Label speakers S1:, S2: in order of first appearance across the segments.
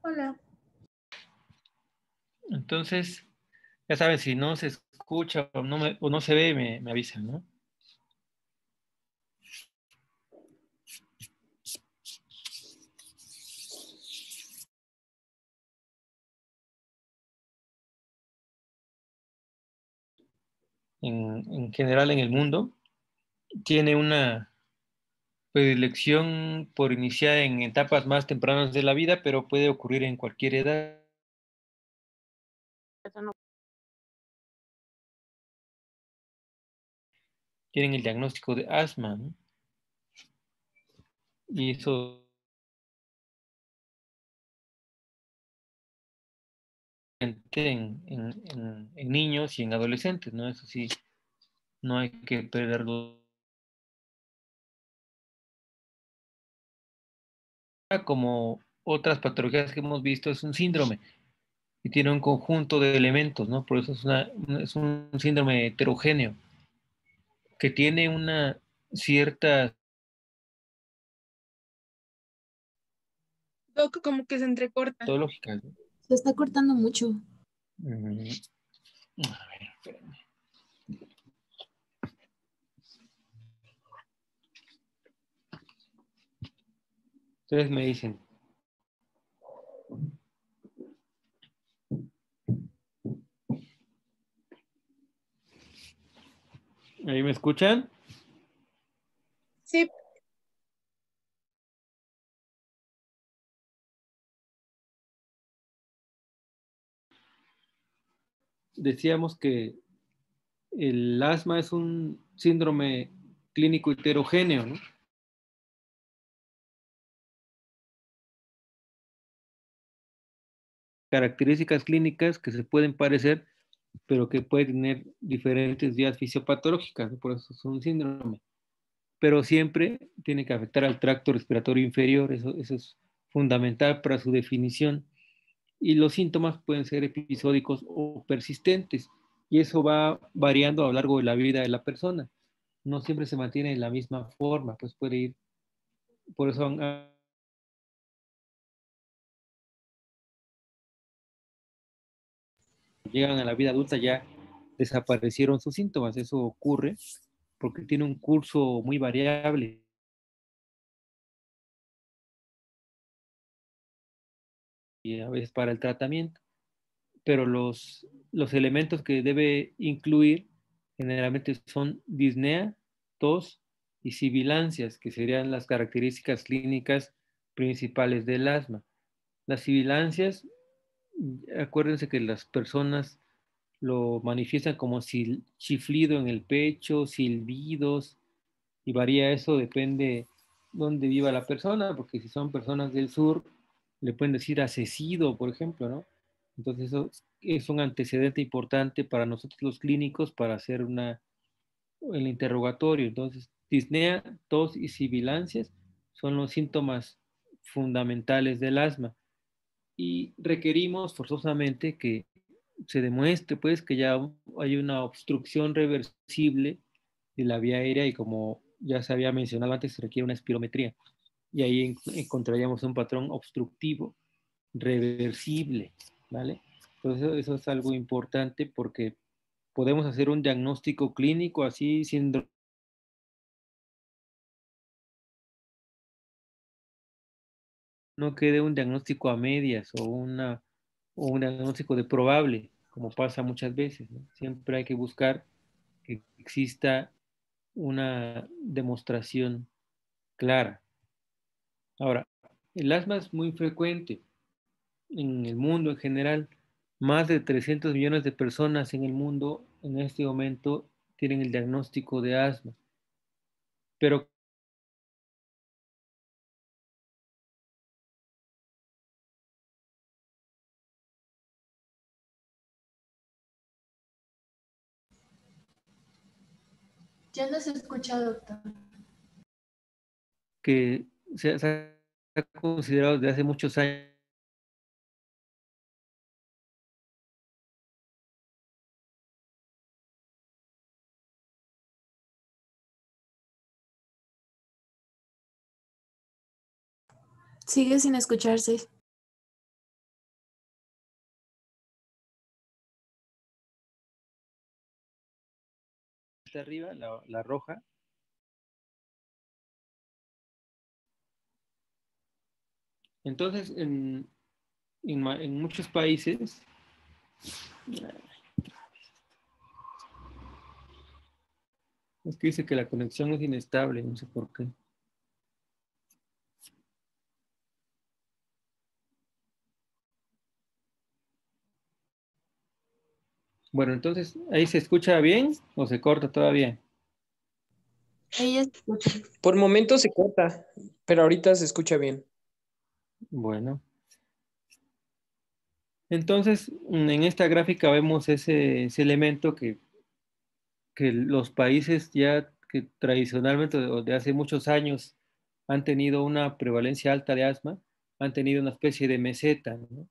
S1: Hola.
S2: Entonces, ya saben, si no se escucha o no se ve, me avisan, ¿no? En general en el mundo, tiene una predilección por iniciar en etapas más tempranas de la vida, pero puede ocurrir en cualquier edad. Tienen el diagnóstico de asma, ¿no? Y eso en niños y en adolescentes, ¿no? Eso sí, no hay que perderlo. Como otras patologías que hemos visto, es un síndrome y tiene un conjunto de elementos, ¿no? Por eso es un síndrome heterogéneo que tiene una cierta
S1: Doc, como que se entrecorta.
S2: patológica, ¿no?
S3: Se está cortando mucho.
S2: Mm, a ver, espérenme. Ustedes me dicen, ¿ahí me escuchan?
S1: Sí,
S2: Decíamos que el asma es un síndrome clínico heterogéneo, ¿no? Características clínicas que se pueden parecer, pero que pueden tener diferentes vías fisiopatológicas, ¿no? Por eso es un síndrome. Pero siempre tiene que afectar al tracto respiratorio inferior, eso es fundamental para su definición. Y los síntomas pueden ser episódicos o persistentes, y eso va variando a lo largo de la vida de la persona. No siempre se mantiene en la misma forma, pues puede ir, por eso llegan a la vida adulta ya desaparecieron sus síntomas. Eso ocurre porque tiene un curso muy variable y a veces para el tratamiento, pero los elementos que debe incluir generalmente son disnea, tos y sibilancias, que serían las características clínicas principales del asma. Las sibilancias, acuérdense que las personas lo manifiestan como chiflido en el pecho, silbidos, y varía eso, depende dónde viva la persona, porque si son personas del sur, le pueden decir asesido, por ejemplo, ¿no? Entonces eso es un antecedente importante para nosotros los clínicos para hacer el interrogatorio. Entonces, disnea, tos y sibilancias son los síntomas fundamentales del asma y requerimos forzosamente que se demuestre pues que ya hay una obstrucción reversible de la vía aérea y como ya se había mencionado antes, se requiere una espirometría y ahí encontraríamos un patrón obstructivo reversible, ¿vale? Entonces eso es algo importante porque podemos hacer un diagnóstico clínico así sin no quede un diagnóstico a medias o un diagnóstico de probable, como pasa muchas veces, ¿no? Siempre hay que buscar que exista una demostración clara. Ahora, el asma es muy frecuente en el mundo en general. Más de 300 millones de personas en el mundo en este momento tienen el diagnóstico de asma, pero
S3: Ya no se escucha, doctor.
S2: que se ha considerado desde hace muchos años
S3: Sigue sin escucharse.
S2: hasta arriba, la roja. Entonces, en muchos países, es que dice que la conexión es inestable, no sé por qué. Bueno, entonces, ¿ahí se escucha bien o se corta todavía?
S3: Ella escucha.
S4: Por momentos se corta, pero ahorita se escucha bien.
S2: Bueno. Entonces, en esta gráfica vemos ese elemento que los países ya que tradicionalmente o de hace muchos años han tenido una prevalencia alta de asma, han tenido una especie de meseta, ¿no?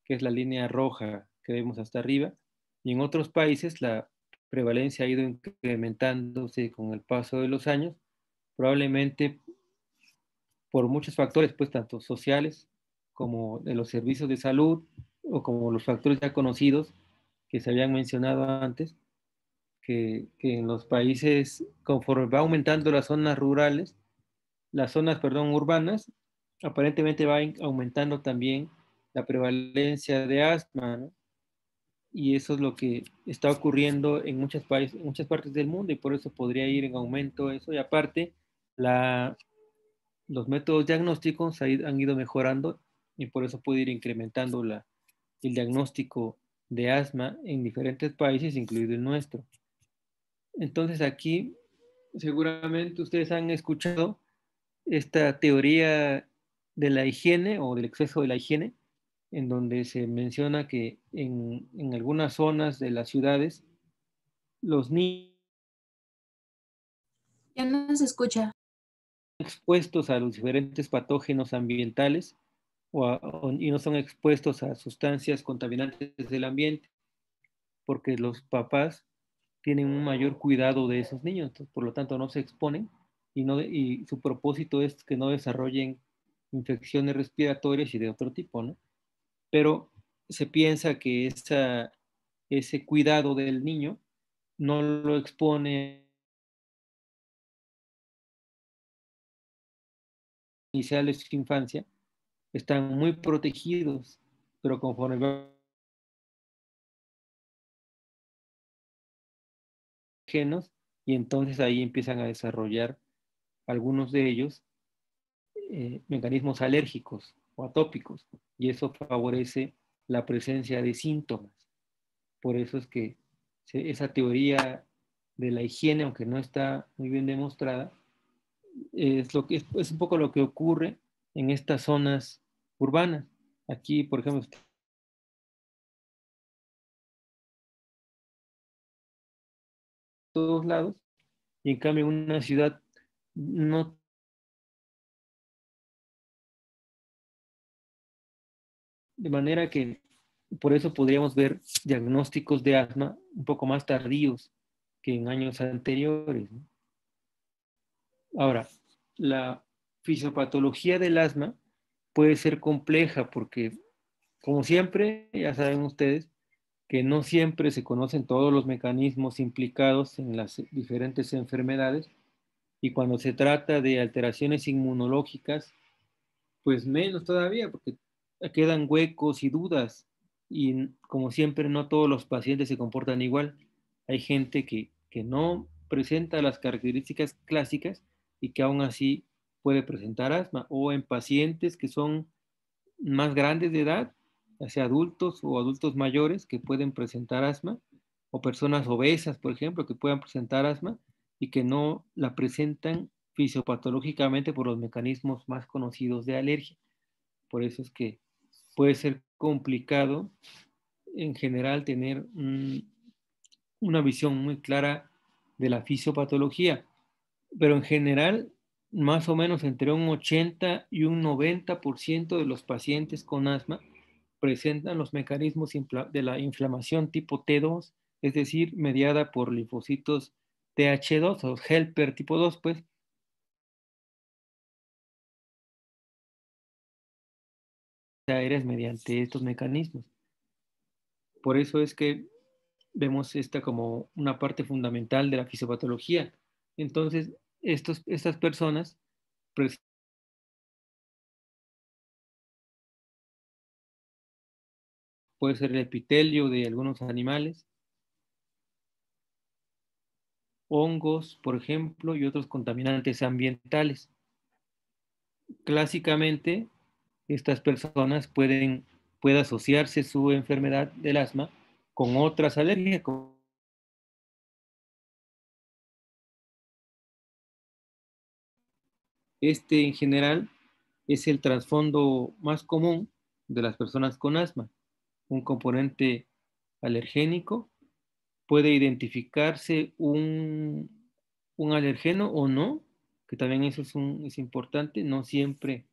S2: Que es la línea roja que vemos hasta arriba, y en otros países la prevalencia ha ido incrementándose con el paso de los años, probablemente por muchos factores, pues tanto sociales como de los servicios de salud o como los factores ya conocidos que se habían mencionado antes, que en los países, conforme va aumentando las zonas rurales, las zonas, perdón, urbanas, aparentemente va aumentando también la prevalencia de asma, ¿no? Y eso es lo que está ocurriendo en muchos países, en muchas partes del mundo y por eso podría ir en aumento eso. Y aparte, los métodos diagnósticos han ido mejorando y por eso puede ir incrementando el diagnóstico de asma en diferentes países, incluido el nuestro. Entonces aquí seguramente ustedes han escuchado esta teoría de la higiene o del exceso de la higiene, en donde se menciona que en algunas zonas de las ciudades los niños
S3: Ya no se escucha.
S2: expuestos a los diferentes patógenos ambientales y no son expuestos a sustancias contaminantes del ambiente, porque los papás tienen un mayor cuidado de esos niños, entonces, por lo tanto no se exponen y su propósito es que no desarrollen infecciones respiratorias y de otro tipo, ¿no? Pero se piensa que ese cuidado del niño no lo expone inicial de su infancia, están muy protegidos, pero conforme van genos y entonces ahí empiezan a desarrollar algunos de ellos mecanismos alérgicos o atópicos y eso favorece la presencia de síntomas. Por eso es que esa teoría de la higiene, aunque no está muy bien demostrada, es un poco lo que ocurre en estas zonas urbanas. Aquí, por ejemplo, en todos lados, y en cambio en una ciudad no. De manera que por eso podríamos ver diagnósticos de asma un poco más tardíos que en años anteriores, ¿no? Ahora, la fisiopatología del asma puede ser compleja porque, como siempre, ya saben ustedes, que no siempre se conocen todos los mecanismos implicados en las diferentes enfermedades y cuando se trata de alteraciones inmunológicas, pues menos todavía, porque quedan huecos y dudas. Y como siempre, no todos los pacientes se comportan igual. Hay gente que no presenta las características clásicas y que aún así puede presentar asma. O en pacientes que son más grandes de edad, ya sea adultos o adultos mayores que pueden presentar asma, o personas obesas, por ejemplo, que puedan presentar asma y que no la presentan fisiopatológicamente por los mecanismos más conocidos de alergia. Por eso es que puede ser complicado en general tener una visión muy clara de la fisiopatología, pero en general, más o menos entre un 80 y un 90% de los pacientes con asma presentan los mecanismos de la inflamación tipo T2, es decir, mediada por linfocitos TH2 o helper tipo 2, pues, aéreas mediante estos mecanismos. Por eso es que vemos esta como una parte fundamental de la fisiopatología. Entonces, estas personas puede ser el epitelio de algunos animales, hongos, por ejemplo, y otros contaminantes ambientales. Clásicamente, estas personas puede asociarse su enfermedad del asma con otras alergias. Este, en general, es el trasfondo más común de las personas con asma. Un componente alergénico, puede identificarse un alergeno o no, que también eso es importante. No siempre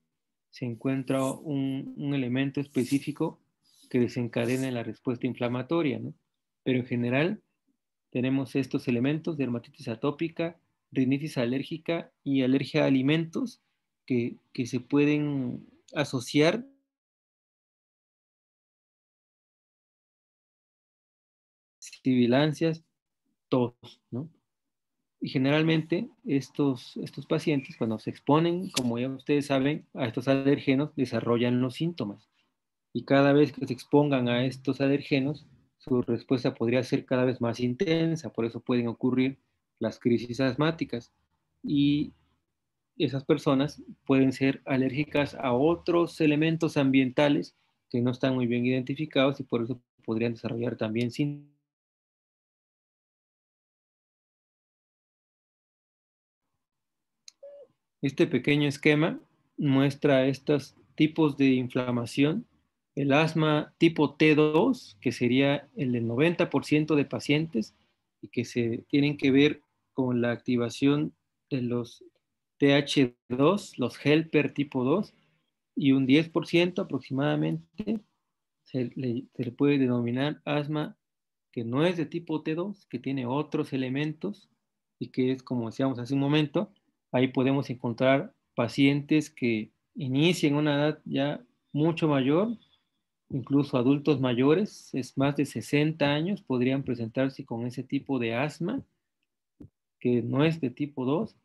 S2: se encuentra un elemento específico que desencadene la respuesta inflamatoria, ¿no? Pero en general tenemos estos elementos: dermatitis atópica, rinitis alérgica y alergia a alimentos que se pueden asociar sibilancias, tos, ¿no? Y generalmente estos pacientes, cuando se exponen, como ya ustedes saben, a estos alergenos, desarrollan los síntomas. Y cada vez que se expongan a estos alergenos, su respuesta podría ser cada vez más intensa. Por eso pueden ocurrir las crisis asmáticas. Y esas personas pueden ser alérgicas a otros elementos ambientales que no están muy bien identificados y por eso podrían desarrollar también síntomas. Este pequeño esquema muestra estos tipos de inflamación. El asma tipo T2, que sería el del 90% de pacientes y que se tienen que ver con la activación de los TH2, los helper tipo 2, y un 10% aproximadamente se le puede denominar asma que no es de tipo T2, que tiene otros elementos y que es, como decíamos hace un momento, ahí podemos encontrar pacientes que inician una edad ya mucho mayor, incluso adultos mayores, es más de 60 años, podrían presentarse con ese tipo de asma, que no es de tipo 2.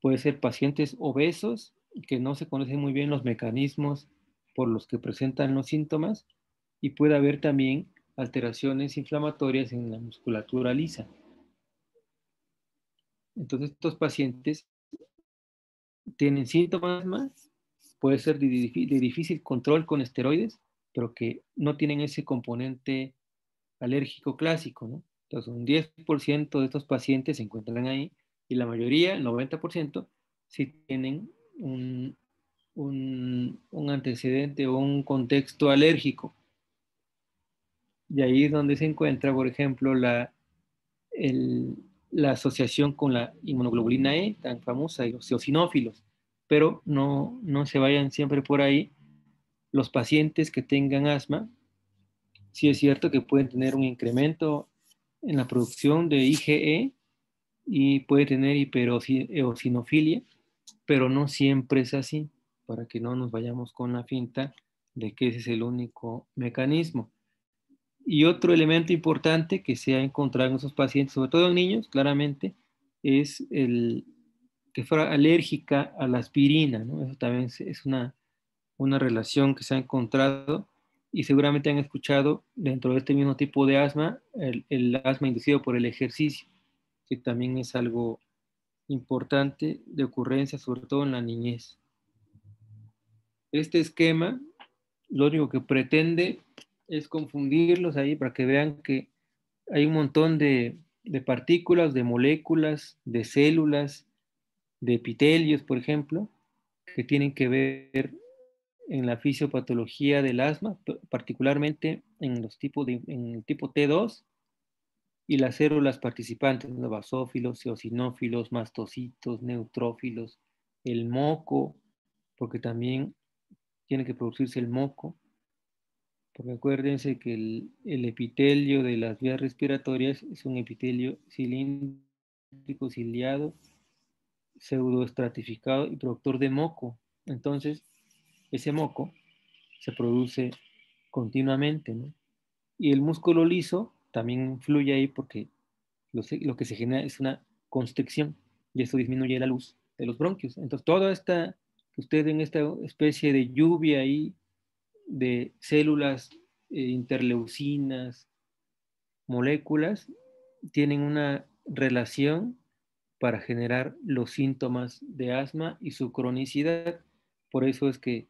S2: Puede ser pacientes obesos, que no se conocen muy bien los mecanismos por los que presentan los síntomas, y puede haber también alteraciones inflamatorias en la musculatura lisa. Entonces, estos pacientes tienen síntomas más, puede ser de difícil control con esteroides, pero que no tienen ese componente alérgico clásico, ¿no? Entonces, un 10% de estos pacientes se encuentran ahí y la mayoría, el 90%, sí tienen un antecedente o un contexto alérgico. Y ahí es donde se encuentra, por ejemplo, la asociación con la inmunoglobulina E, tan famosa, y los eosinófilos. Pero no se vayan siempre por ahí. Los pacientes que tengan asma, sí es cierto que pueden tener un incremento en la producción de IgE y puede tener hipereosinofilia, pero no siempre es así, para que no nos vayamos con la finta de que ese es el único mecanismo. Y otro elemento importante que se ha encontrado en esos pacientes, sobre todo en niños, claramente, es el que fuera alérgica a la aspirina, ¿no? Eso también es una relación que se ha encontrado y seguramente han escuchado dentro de este mismo tipo de asma, el asma inducido por el ejercicio, que también es algo importante de ocurrencia, sobre todo en la niñez. Este esquema lo único que pretende es confundirlos ahí para que vean que hay un montón de partículas, de moléculas, de células, de epitelios, por ejemplo, que tienen que ver en la fisiopatología del asma, particularmente en en el tipo T2 y las células participantes, los basófilos, eosinófilos, mastocitos, neutrófilos, el moco, porque también tiene que producirse el moco, porque acuérdense que el epitelio de las vías respiratorias es un epitelio cilíndrico, ciliado, pseudoestratificado y productor de moco. Entonces, ese moco se produce continuamente, ¿no? Y el músculo liso también influye ahí porque lo que se genera es una constricción y eso disminuye la luz de los bronquios. Entonces, toda esta, usted en esta especie de lluvia ahí de células interleucinas, moléculas, tienen una relación para generar los síntomas de asma y su cronicidad. Por eso es que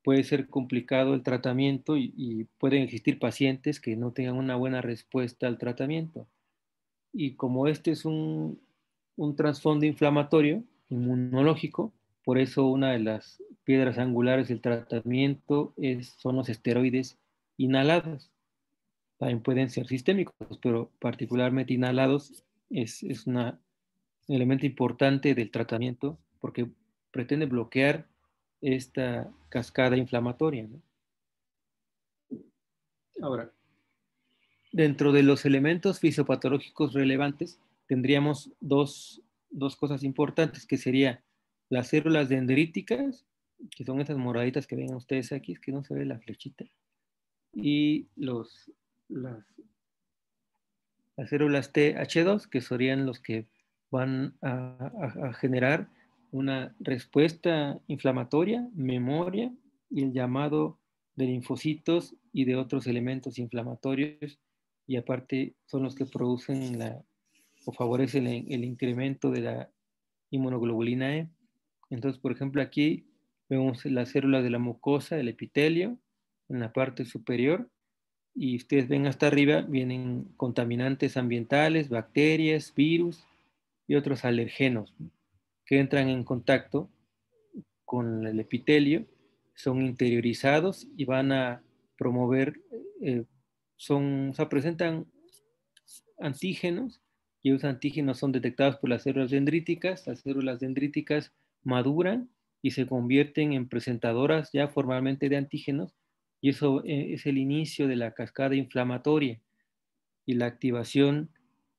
S2: puede ser complicado el tratamiento y pueden existir pacientes que no tengan una buena respuesta al tratamiento. Y como este es un trasfondo inflamatorio, inmunológico, por eso una de las piedras angulares del tratamiento son los esteroides inhalados. También pueden ser sistémicos, pero particularmente inhalados es un elemento importante del tratamiento porque pretende bloquear esta cascada inflamatoria, ¿no? Ahora, dentro de los elementos fisiopatológicos relevantes, tendríamos dos cosas importantes, que sería las células dendríticas, que son esas moraditas que ven ustedes aquí, es que no se ve la flechita, y las células TH2, que serían los que van a generar una respuesta inflamatoria, memoria y el llamado de linfocitos y de otros elementos inflamatorios, y aparte son los que producen o favorecen el incremento de la inmunoglobulina E. Entonces, por ejemplo, aquí vemos las células de la mucosa, el epitelio, en la parte superior, y ustedes ven hasta arriba, vienen contaminantes ambientales, bacterias, virus y otros alergenos, ¿no?, que entran en contacto con el epitelio, son interiorizados y van a promover, o sea, presentan antígenos, y esos antígenos son detectados por las células dendríticas. Las células dendríticas maduran y se convierten en presentadoras ya formalmente de antígenos, y eso es el inicio de la cascada inflamatoria y la activación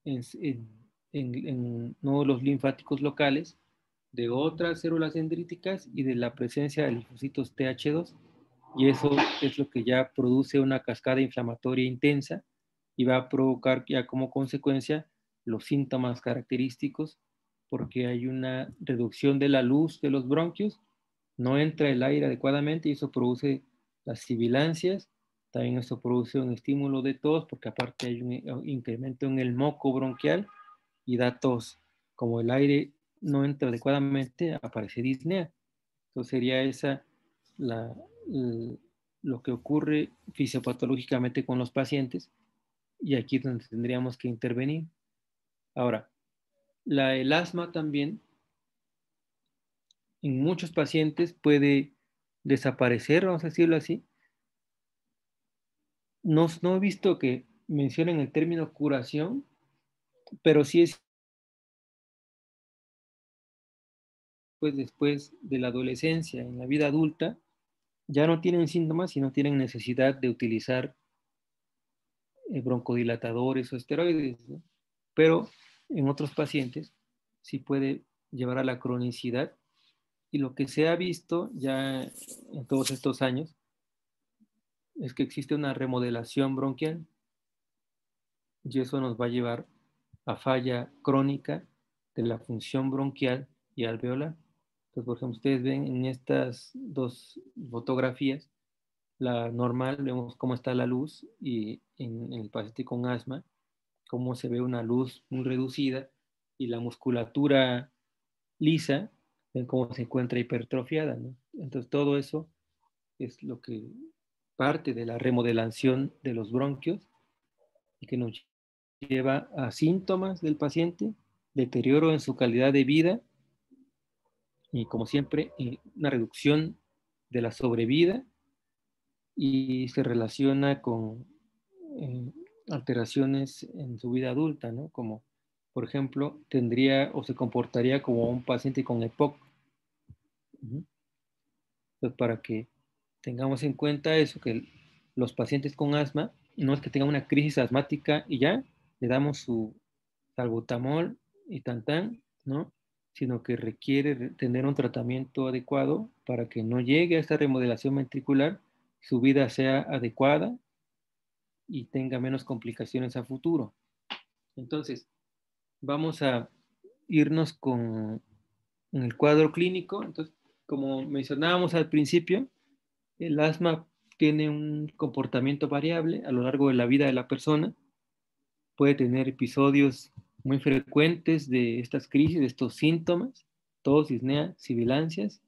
S2: en nódulos linfáticos locales de otras células dendríticas y de la presencia de linfocitos TH2, y eso es lo que ya produce una cascada inflamatoria intensa y va a provocar ya como consecuencia los síntomas característicos, porque hay una reducción de la luz de los bronquios, no entra el aire adecuadamente y eso produce las sibilancias. También esto produce un estímulo de tos, porque aparte hay un incremento en el moco bronquial y da tos. Como el aire no entra adecuadamente, aparece disnea. Entonces sería esa la, lo que ocurre fisiopatológicamente con los pacientes, y aquí es donde tendríamos que intervenir. Ahora, el asma también en muchos pacientes puede desaparecer, vamos a decirlo así. No he visto que mencionen el término curación, pero sí es pues después de la adolescencia, en la vida adulta, ya no tienen síntomas y no tienen necesidad de utilizar broncodilatadores o esteroides, ¿no? Pero en otros pacientes sí puede llevar a la cronicidad, y lo que se ha visto ya en todos estos años es que existe una remodelación bronquial, y eso nos va a llevar a falla crónica de la función bronquial y alveolar. Entonces, por ejemplo, ustedes ven en estas dos fotografías, la normal, vemos cómo está la luz, y en el paciente con asma, cómo se ve una luz muy reducida, y la musculatura lisa, ven cómo se encuentra hipertrofiada, ¿no? Entonces, todo eso es lo que parte de la remodelación de los bronquios y que nos lleva a síntomas del paciente, deterioro en su calidad de vida y, como siempre, una reducción de la sobrevida, y se relaciona con eh, alteraciones en su vida adulta, ¿no? Como, por ejemplo, tendría o se comportaría como un paciente con EPOC. Entonces, para que tengamos en cuenta eso, que los pacientes con asma no es que tengan una crisis asmática y ya le damos su salbutamol y tan, ¿no? Sino que requiere tener un tratamiento adecuado para que no llegue a esta remodelación ventricular, su vida sea adecuada y tenga menos complicaciones a futuro. Entonces, vamos a irnos con el cuadro clínico. Entonces, como mencionábamos al principio, el asma tiene un comportamiento variable a lo largo de la vida de la persona. Puede tener episodios muy frecuentes de estas crisis, de estos síntomas, tos, disnea, sibilancias.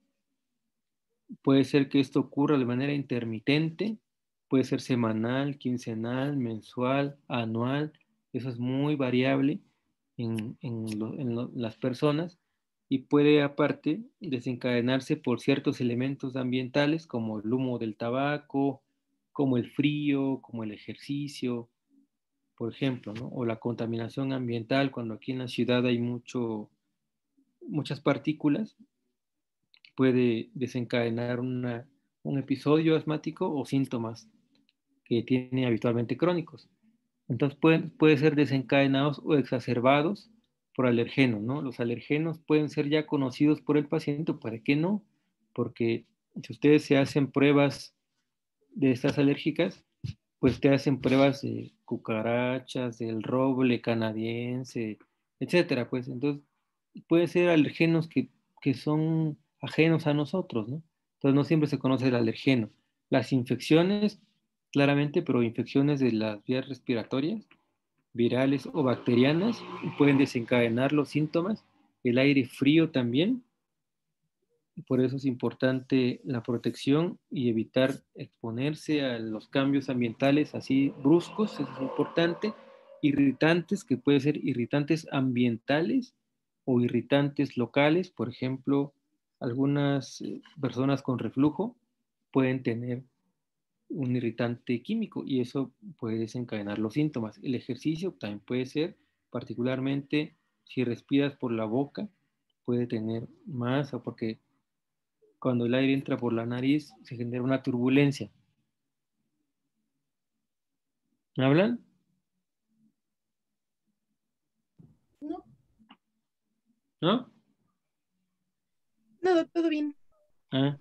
S2: Puede ser que esto ocurra de manera intermitente, puede ser semanal, quincenal, mensual, anual. Eso es muy variable en las personas y puede aparte desencadenarse por ciertos elementos ambientales como el humo del tabaco, como el frío, como el ejercicio, por ejemplo, ¿no? O la contaminación ambiental, cuando aquí en la ciudad hay muchas partículas, puede desencadenar un episodio asmático o síntomas que tiene habitualmente crónicos. Entonces puede ser desencadenados o exacerbados por alergenos, ¿no? Los alergenos pueden ser ya conocidos por el paciente, puede que no, porque si ustedes se hacen pruebas de estas alérgicas, pues te hacen pruebas de cucarachas, del roble canadiense, etcétera, pues entonces puede ser alergenos que son ajenos a nosotros, ¿no? Entonces no siempre se conoce el alergeno. Las infecciones, claramente, pero infecciones de las vías respiratorias, virales o bacterianas, pueden desencadenar los síntomas. El aire frío también. Por eso es importante la protección y evitar exponerse a los cambios ambientales así bruscos, eso es importante. Irritantes, que pueden ser irritantes ambientales o irritantes locales, por ejemplo, algunas personas con reflujo pueden tener un irritante químico y eso puede desencadenar los síntomas. El ejercicio también puede ser, particularmente si respiras por la boca, puede tener más, o porque cuando el aire entra por la nariz se genera una turbulencia. ¿Me hablan?
S1: No,
S2: ¿No?
S1: no, todo bien.
S2: Ah.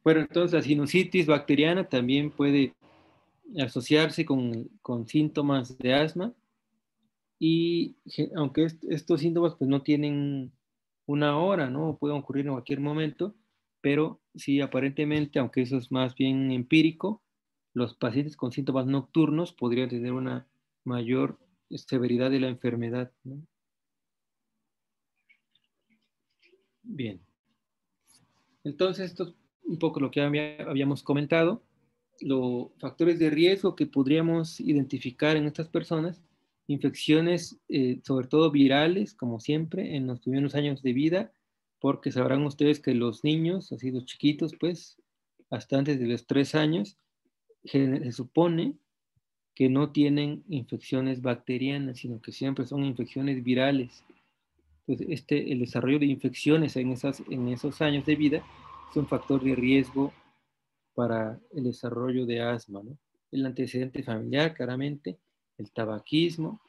S2: Bueno, entonces la sinusitis bacteriana también puede asociarse con síntomas de asma y aunque estos síntomas pues no tienen una hora, ¿no? Pueden ocurrir en cualquier momento, pero sí aparentemente, aunque eso es más bien empírico, los pacientes con síntomas nocturnos podrían tener una mayor severidad de la enfermedad, ¿no? Bien. Entonces, esto es un poco lo que habíamos comentado. Los factores de riesgo que podríamos identificar en estas personas, infecciones sobre todo virales, como siempre, en los primeros años de vida, porque sabrán ustedes que los niños, así los chiquitos, pues, hasta antes de los 3 años, se supone que no tienen infecciones bacterianas, sino que siempre son infecciones virales. Entonces, el desarrollo de infecciones en esos años de vida es un factor de riesgo para el desarrollo de asma, ¿no? El antecedente familiar, claramente, el tabaquismo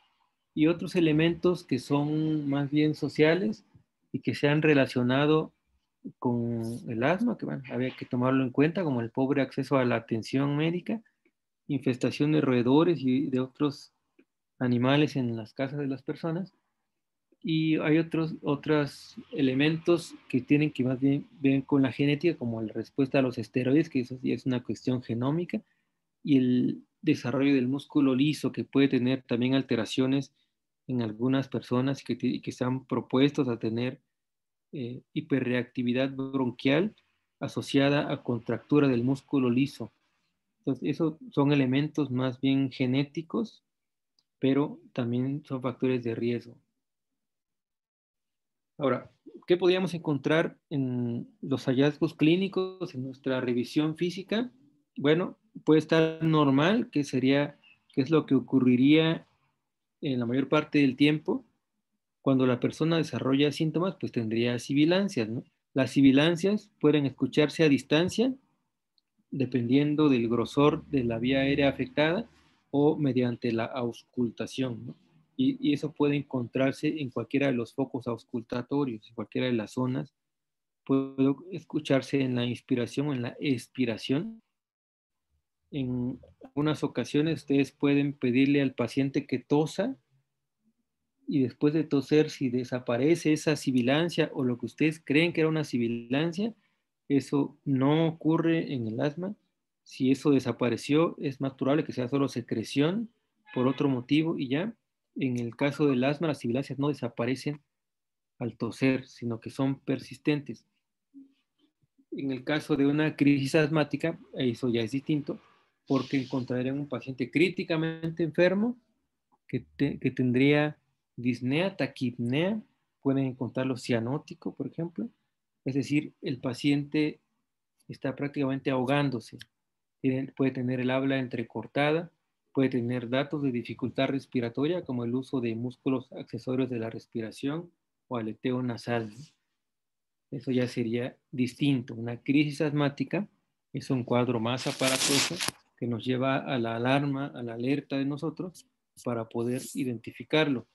S2: y otros elementos que son más bien sociales y que se han relacionado con el asma, que bueno, había que tomarlo en cuenta, como el pobre acceso a la atención médica, infestación de roedores y de otros animales en las casas de las personas. Y hay otros elementos que tienen que más bien ver con la genética, como la respuesta a los esteroides, que eso sí es una cuestión genómica, y el desarrollo del músculo liso, que puede tener también alteraciones en algunas personas que están propuestos a tener hiperreactividad bronquial asociada a contractura del músculo liso. Entonces, esos son elementos más bien genéticos, pero también son factores de riesgo. Ahora, ¿qué podríamos encontrar en los hallazgos clínicos, en nuestra revisión física? Bueno, puede estar normal, que es lo que ocurriría en la mayor parte del tiempo. Cuando la persona desarrolla síntomas, pues tendría sibilancias, ¿no? Las sibilancias pueden escucharse a distancia, dependiendo del grosor de la vía aérea afectada o mediante la auscultación, ¿no? Y eso puede encontrarse en cualquiera de los focos auscultatorios, en cualquiera de las zonas. Puede escucharse en la inspiración o en la expiración. En algunas ocasiones ustedes pueden pedirle al paciente que tosa y después de toser, si desaparece esa sibilancia o lo que ustedes creen que era una sibilancia, eso no ocurre en el asma. Si eso desapareció, es más probable que sea solo secreción por otro motivo y ya. En el caso del asma, las sibilancias no desaparecen al toser, sino que son persistentes. En el caso de una crisis asmática, eso ya es distinto, porque encontrarían un paciente críticamente enfermo que tendría disnea, taquipnea, pueden encontrarlo cianótico, por ejemplo. Es decir, el paciente está prácticamente ahogándose. Puede tener el habla entrecortada, puede tener datos de dificultad respiratoria, como el uso de músculos accesorios de la respiración o aleteo nasal. Eso ya sería distinto. Una crisis asmática es un cuadro más aparatoso que nos lleva a la alarma, a la alerta de nosotros para poder identificarlo.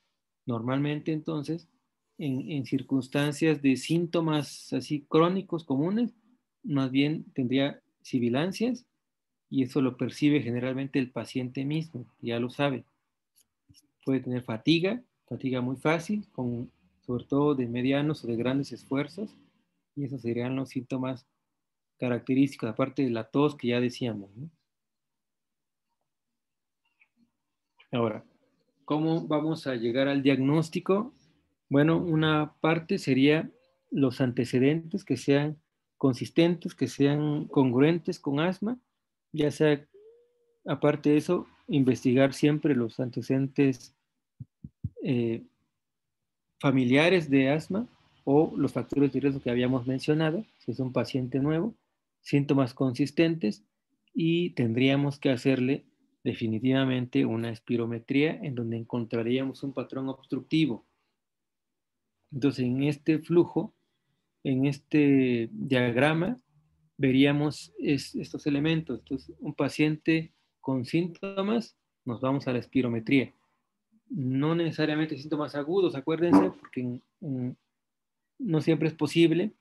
S2: Normalmente, entonces, en circunstancias de síntomas así crónicos comunes, más bien tendría sibilancias y eso lo percibe generalmente el paciente mismo, ya lo sabe. Puede tener fatiga, fatiga muy fácil, sobre todo de medianos o de grandes esfuerzos, y esos serían los síntomas característicos, aparte de la tos que ya decíamos, ¿no? Ahora, ¿cómo vamos a llegar al diagnóstico? Bueno, una parte sería los antecedentes que sean consistentes, que sean congruentes con asma, ya sea, aparte de eso, investigar siempre los antecedentes familiares de asma o los factores de riesgo que habíamos mencionado, si es un paciente nuevo, síntomas consistentes y tendríamos que hacerle definitivamente una espirometría en donde encontraríamos un patrón obstructivo. Entonces, en este flujo, en este diagrama, veríamos estos elementos. Entonces, un paciente con síntomas, nos vamos a la espirometría. No necesariamente síntomas agudos, acuérdense, porque no siempre es posible.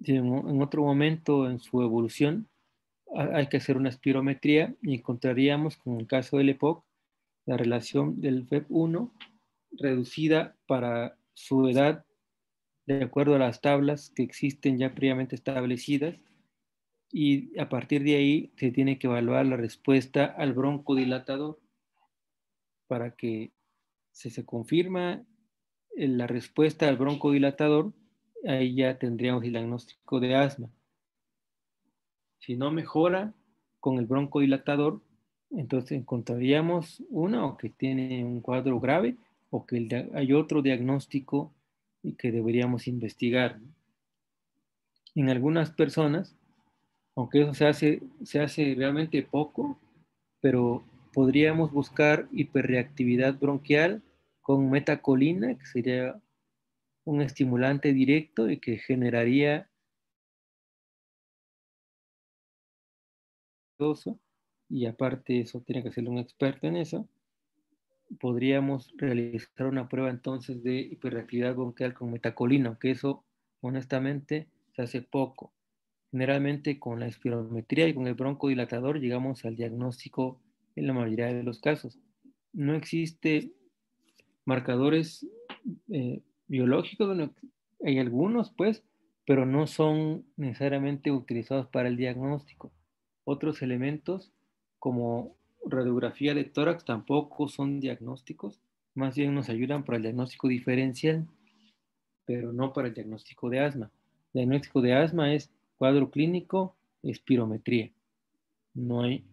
S2: En otro momento en su evolución hay que hacer una espirometría y encontraríamos, como en el caso del EPOC, la relación del FEP1 reducida para su edad de acuerdo a las tablas que existen ya previamente establecidas y a partir de ahí se tiene que evaluar la respuesta al broncodilatador para que si se confirma la respuesta al broncodilatador, ahí ya tendríamos el diagnóstico de asma. Si no mejora con el broncodilatador, entonces encontraríamos una o que tiene un cuadro grave o que hay otro diagnóstico y que deberíamos investigar. En algunas personas, aunque eso se hace realmente poco, pero podríamos buscar hiperreactividad bronquial con metacolina, que sería un estimulante directo y que generaría y aparte eso tiene que ser un experto en eso, podríamos realizar una prueba entonces de hiperreactividad bronquial con metacolina, aunque eso honestamente se hace poco. Generalmente con la espirometría y con el broncodilatador llegamos al diagnóstico en la mayoría de los casos. No existe marcadores biológicos, bueno, hay algunos pues, pero no son necesariamente utilizados para el diagnóstico. Otros elementos como radiografía de tórax tampoco son diagnósticos, más bien nos ayudan para el diagnóstico diferencial, pero no para el diagnóstico de asma. El diagnóstico de asma es cuadro clínico, espirometría. No hay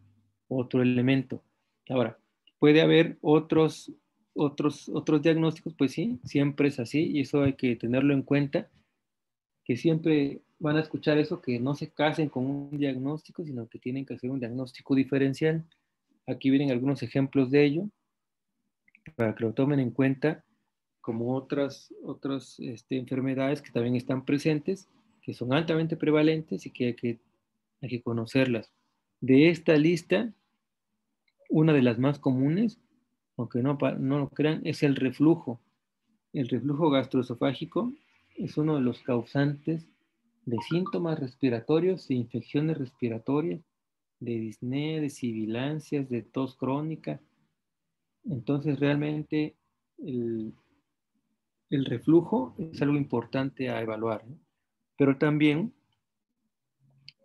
S2: otro elemento. Ahora, puede haber otros diagnósticos, pues sí, siempre es así y eso hay que tenerlo en cuenta, que siempre van a escuchar eso, que no se casen con un diagnóstico, sino que tienen que hacer un diagnóstico diferencial. Aquí vienen algunos ejemplos de ello, para que lo tomen en cuenta, como otras enfermedades que también están presentes, que son altamente prevalentes y que hay que conocerlas. De esta lista, una de las más comunes, aunque no lo crean, es el reflujo. El reflujo gastroesofágico es uno de los causantes de síntomas respiratorios, de infecciones respiratorias, de disnea, de sibilancias, de tos crónica. Entonces realmente el reflujo es algo importante a evaluar, ¿no? Pero también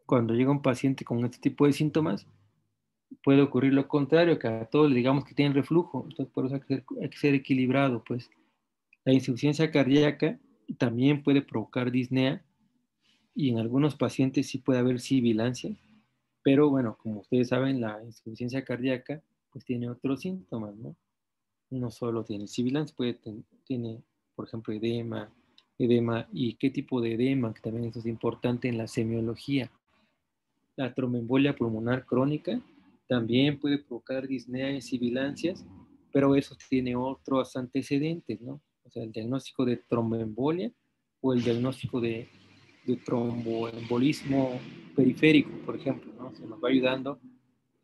S2: cuando llega un paciente con este tipo de síntomas, puede ocurrir lo contrario, que a todos le digamos que tienen reflujo. Entonces por eso hay que ser equilibrado, pues. La insuficiencia cardíaca también puede provocar disnea y en algunos pacientes sí puede haber sibilancia, pero bueno, como ustedes saben, la insuficiencia cardíaca pues tiene otros síntomas, ¿no? No solo tiene sibilancia, tiene, por ejemplo, edema y qué tipo de edema, que también eso es importante en la semiología. La tromboembolia pulmonar crónica también puede provocar disnea y sibilancias, pero eso tiene otros antecedentes, ¿no? O sea, el diagnóstico de tromboembolia o el diagnóstico de tromboembolismo periférico, por ejemplo, ¿no? Se nos va ayudando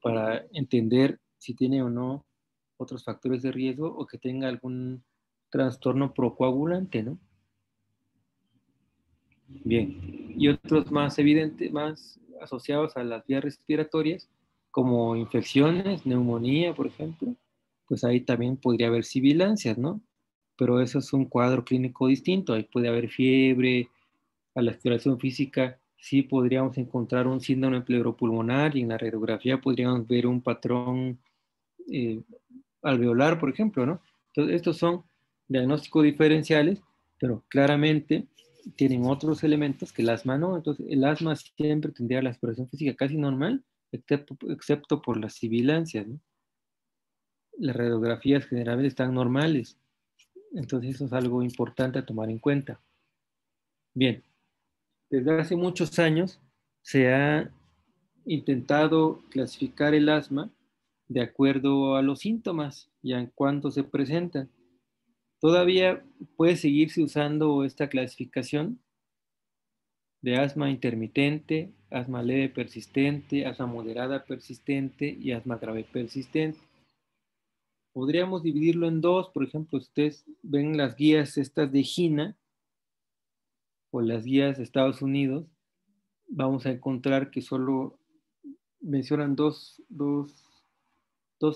S2: para entender si tiene o no otros factores de riesgo o que tenga algún trastorno procoagulante, ¿no? Bien, y otros más evidentes, más asociados a las vías respiratorias, como infecciones, neumonía, por ejemplo, pues ahí también podría haber sibilancias, ¿no? Pero eso es un cuadro clínico distinto, ahí puede haber fiebre, a la exploración física sí podríamos encontrar un síndrome pleuropulmonar y en la radiografía podríamos ver un patrón eh, alveolar, por ejemplo, ¿no? Entonces, estos son diagnósticos diferenciales, pero claramente tienen otros elementos que el asma no. Entonces, el asma siempre tendría la exploración física casi normal, excepto por las sibilancias, ¿no? Las radiografías generalmente están normales. Entonces, eso es algo importante a tomar en cuenta. Bien, desde hace muchos años se ha intentado clasificar el asma de acuerdo a los síntomas y a cuánto se presentan. Todavía puede seguirse usando esta clasificación de asma intermitente, asma leve persistente, asma moderada persistente y asma grave persistente. Podríamos dividirlo en dos, por ejemplo, ustedes ven las guías estas de GINA o las guías de Estados Unidos, vamos a encontrar que solo mencionan dos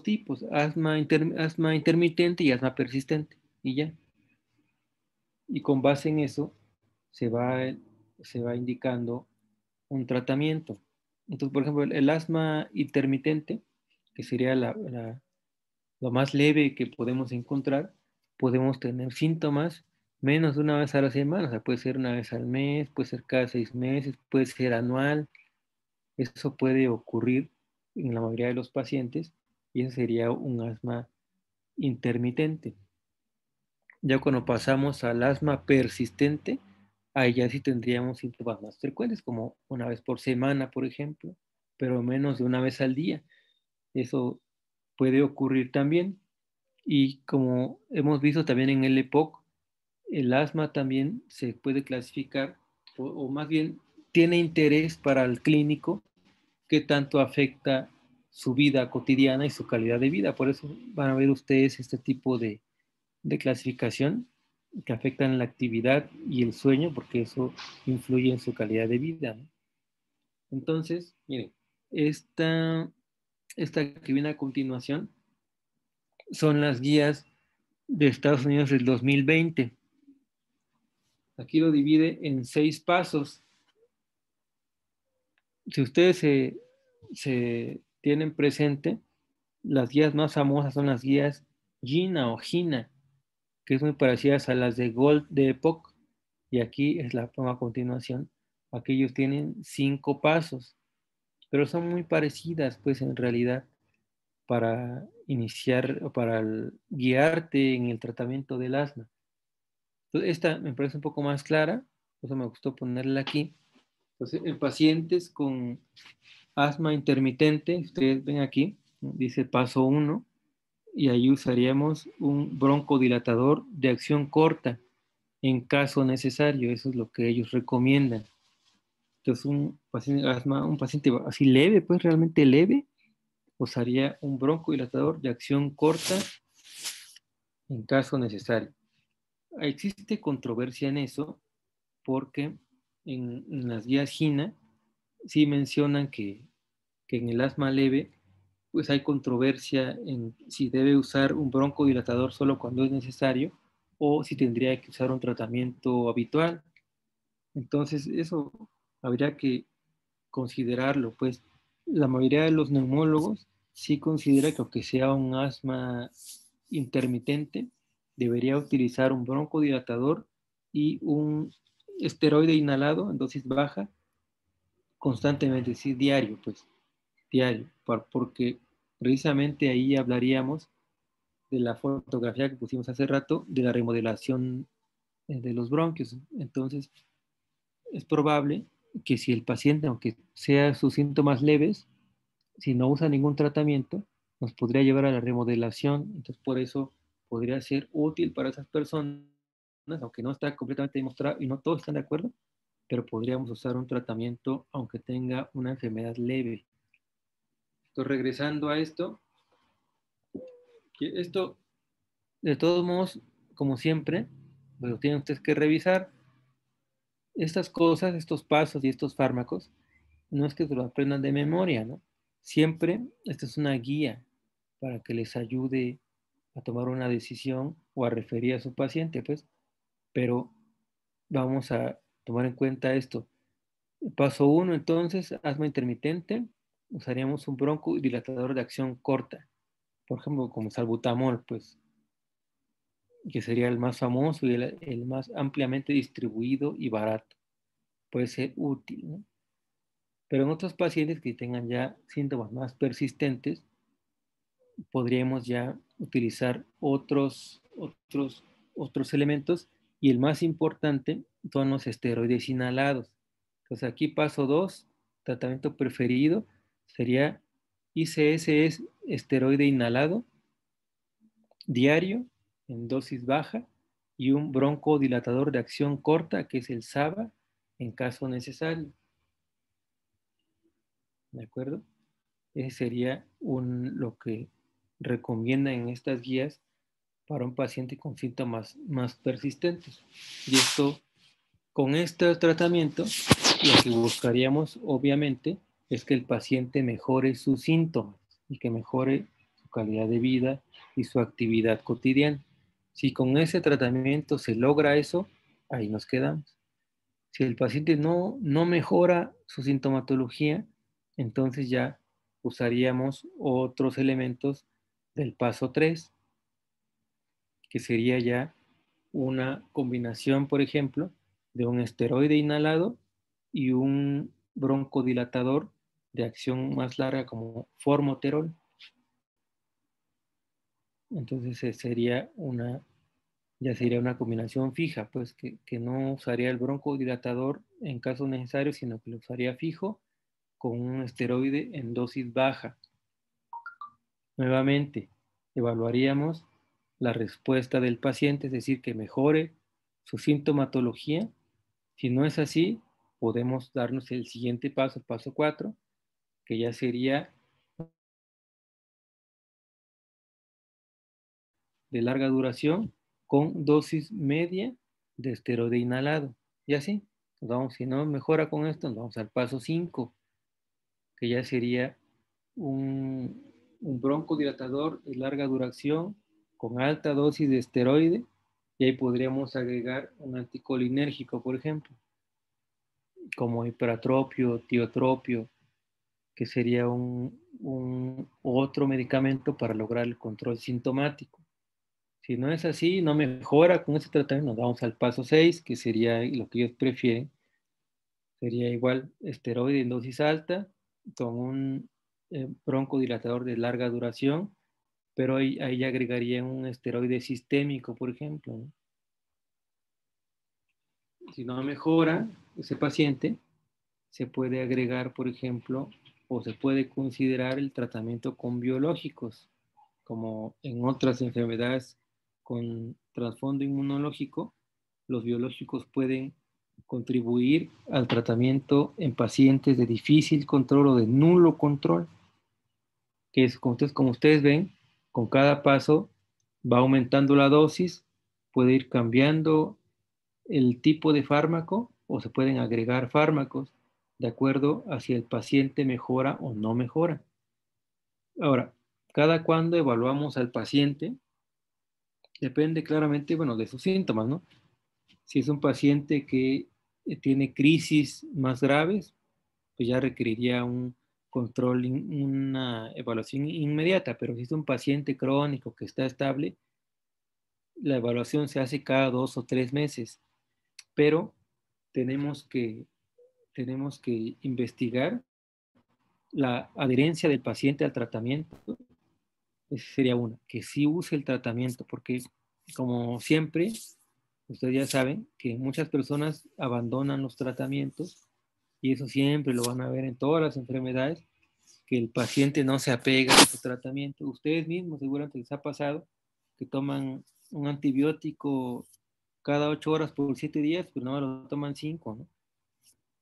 S2: tipos, asma intermitente y asma persistente, y ya. Y con base en eso se va indicando un tratamiento. Entonces, por ejemplo, el asma intermitente, que sería lo más leve que podemos encontrar, podemos tener síntomas menos de una vez a la semana, o sea, puede ser una vez al mes, puede ser cada 6 meses, puede ser anual. Eso puede ocurrir en la mayoría de los pacientes y eso sería un asma intermitente. Ya cuando pasamos al asma persistente, ahí ya sí tendríamos síntomas más frecuentes, como una vez por semana, por ejemplo, pero menos de una vez al día. Eso puede ocurrir también. Y como hemos visto también en el EPOC, el asma también se puede clasificar, o más bien tiene interés para el clínico que tanto afecta su vida cotidiana y su calidad de vida. Por eso van a ver ustedes este tipo de clasificación que afectan la actividad y el sueño, porque eso influye en su calidad de vida, ¿no? Entonces, miren, esta que viene a continuación son las guías de Estados Unidos del 2020. Aquí lo divide en 6 pasos. Si ustedes se tienen presente, las guías más famosas son las guías GINA o GINA, que es muy parecidas a las de Gold de EPOC. Y aquí es la a continuación. Aquellos tienen 5 pasos, pero son muy parecidas, pues en realidad, para iniciar o para guiarte en el tratamiento del asma. Entonces, esta me parece un poco más clara, por eso me gustó ponerla aquí. Entonces, en pacientes con asma intermitente, ustedes ven aquí, ¿no? Dice paso 1, y ahí usaríamos un broncodilatador de acción corta en caso necesario. Eso es lo que ellos recomiendan. Entonces, un paciente asma, un paciente así leve, pues realmente leve, usaría un broncodilatador de acción corta en caso necesario. Existe controversia en eso porque en las guías GINA sí mencionan que que en el asma leve pues hay controversia en si debe usar un broncodilatador solo cuando es necesario o si tendría que usar un tratamiento habitual. Entonces, eso habría que considerarlo, pues la mayoría de los neumólogos sí considera que aunque sea un asma intermitente, debería utilizar un broncodilatador y un esteroide inhalado en dosis baja constantemente, sí, diario, pues, diario, porque precisamente ahí hablaríamos de la fotografía que pusimos hace rato, de la remodelación de los bronquios. Entonces, es probable que si el paciente, aunque sea sus síntomas leves, si no usa ningún tratamiento, nos podría llevar a la remodelación. Entonces, por eso podría ser útil para esas personas, aunque no está completamente demostrado y no todos están de acuerdo, pero podríamos usar un tratamiento aunque tenga una enfermedad leve. Entonces, regresando a esto, que esto, de todos modos, como siempre, lo tienen ustedes que revisar. Estas cosas, estos pasos y estos fármacos, no es que se lo aprendan de memoria, ¿no? Siempre, esta es una guía para que les ayude a tomar una decisión o a referir a su paciente, pues, pero vamos a tomar en cuenta esto. Paso 1, entonces, asma intermitente, usaríamos un broncodilatador de acción corta, por ejemplo, como salbutamol, pues, que sería el más famoso y el más ampliamente distribuido y barato. Puede ser útil, ¿no? Pero en otros pacientes que tengan ya síntomas más persistentes, podríamos ya utilizar otros elementos y el más importante son los esteroides inhalados. Entonces aquí paso 2, tratamiento preferido sería ICS, es esteroide inhalado diario en dosis baja y un broncodilatador de acción corta que es el SABA en caso necesario. ¿De acuerdo? Ese sería lo que recomienda en estas guías para un paciente con síntomas más persistentes. Y esto, con este tratamiento, lo que buscaríamos, obviamente, es que el paciente mejore sus síntomas y que mejore su calidad de vida y su actividad cotidiana. Si con ese tratamiento se logra eso, ahí nos quedamos. Si el paciente no mejora su sintomatología, entonces ya usaríamos otros elementos del paso 3, que sería ya una combinación, por ejemplo, de un esteroide inhalado y un broncodilatador de acción más larga como formoterol. Entonces ya sería una combinación fija, pues que no usaría el broncodilatador en caso necesario, sino que lo usaría fijo con un esteroide en dosis baja. Nuevamente, evaluaríamos la respuesta del paciente, es decir, que mejore su sintomatología. Si no es así, podemos darnos el siguiente paso, paso 4, que ya sería de larga duración con dosis media de esteroide inhalado. Y así, si no mejora con esto, nos vamos al paso 5, que ya sería un broncodilatador de larga duración con alta dosis de esteroide, y ahí podríamos agregar un anticolinérgico, por ejemplo, como hiperatropio, tiotropio, que sería otro medicamento para lograr el control sintomático. Si no es así, no mejora con ese tratamiento, nos vamos al paso 6, que sería lo que ellos prefieren. Sería igual esteroide en dosis alta con un broncodilatador de larga duración, pero ahí agregaría un esteroide sistémico, por ejemplo, ¿no? Si no mejora ese paciente, se puede agregar, por ejemplo, o se puede considerar el tratamiento con biológicos, como en otras enfermedades con trasfondo inmunológico, los biológicos pueden contribuir al tratamiento en pacientes de difícil control o de nulo control, que es, como ustedes ven, con cada paso va aumentando la dosis, puede ir cambiando el tipo de fármaco o se pueden agregar fármacos de acuerdo a si el paciente mejora o no mejora. Ahora, cada cuando evaluamos al paciente, depende claramente, bueno, de sus síntomas, ¿no? Si es un paciente que tiene crisis más graves, pues ya requeriría un control, una evaluación inmediata, pero si es un paciente crónico que está estable, la evaluación se hace cada 2 o 3 meses, pero tenemos que, tenemos que investigar la adherencia del paciente al tratamiento. Esa sería una, que sí use el tratamiento, porque como siempre, ustedes ya saben que muchas personas abandonan los tratamientos y eso siempre lo van a ver en todas las enfermedades, que el paciente no se apega a su tratamiento. Ustedes mismos seguramente les ha pasado que toman un antibiótico cada 8 horas por 7 días, pero no lo toman 5, ¿no?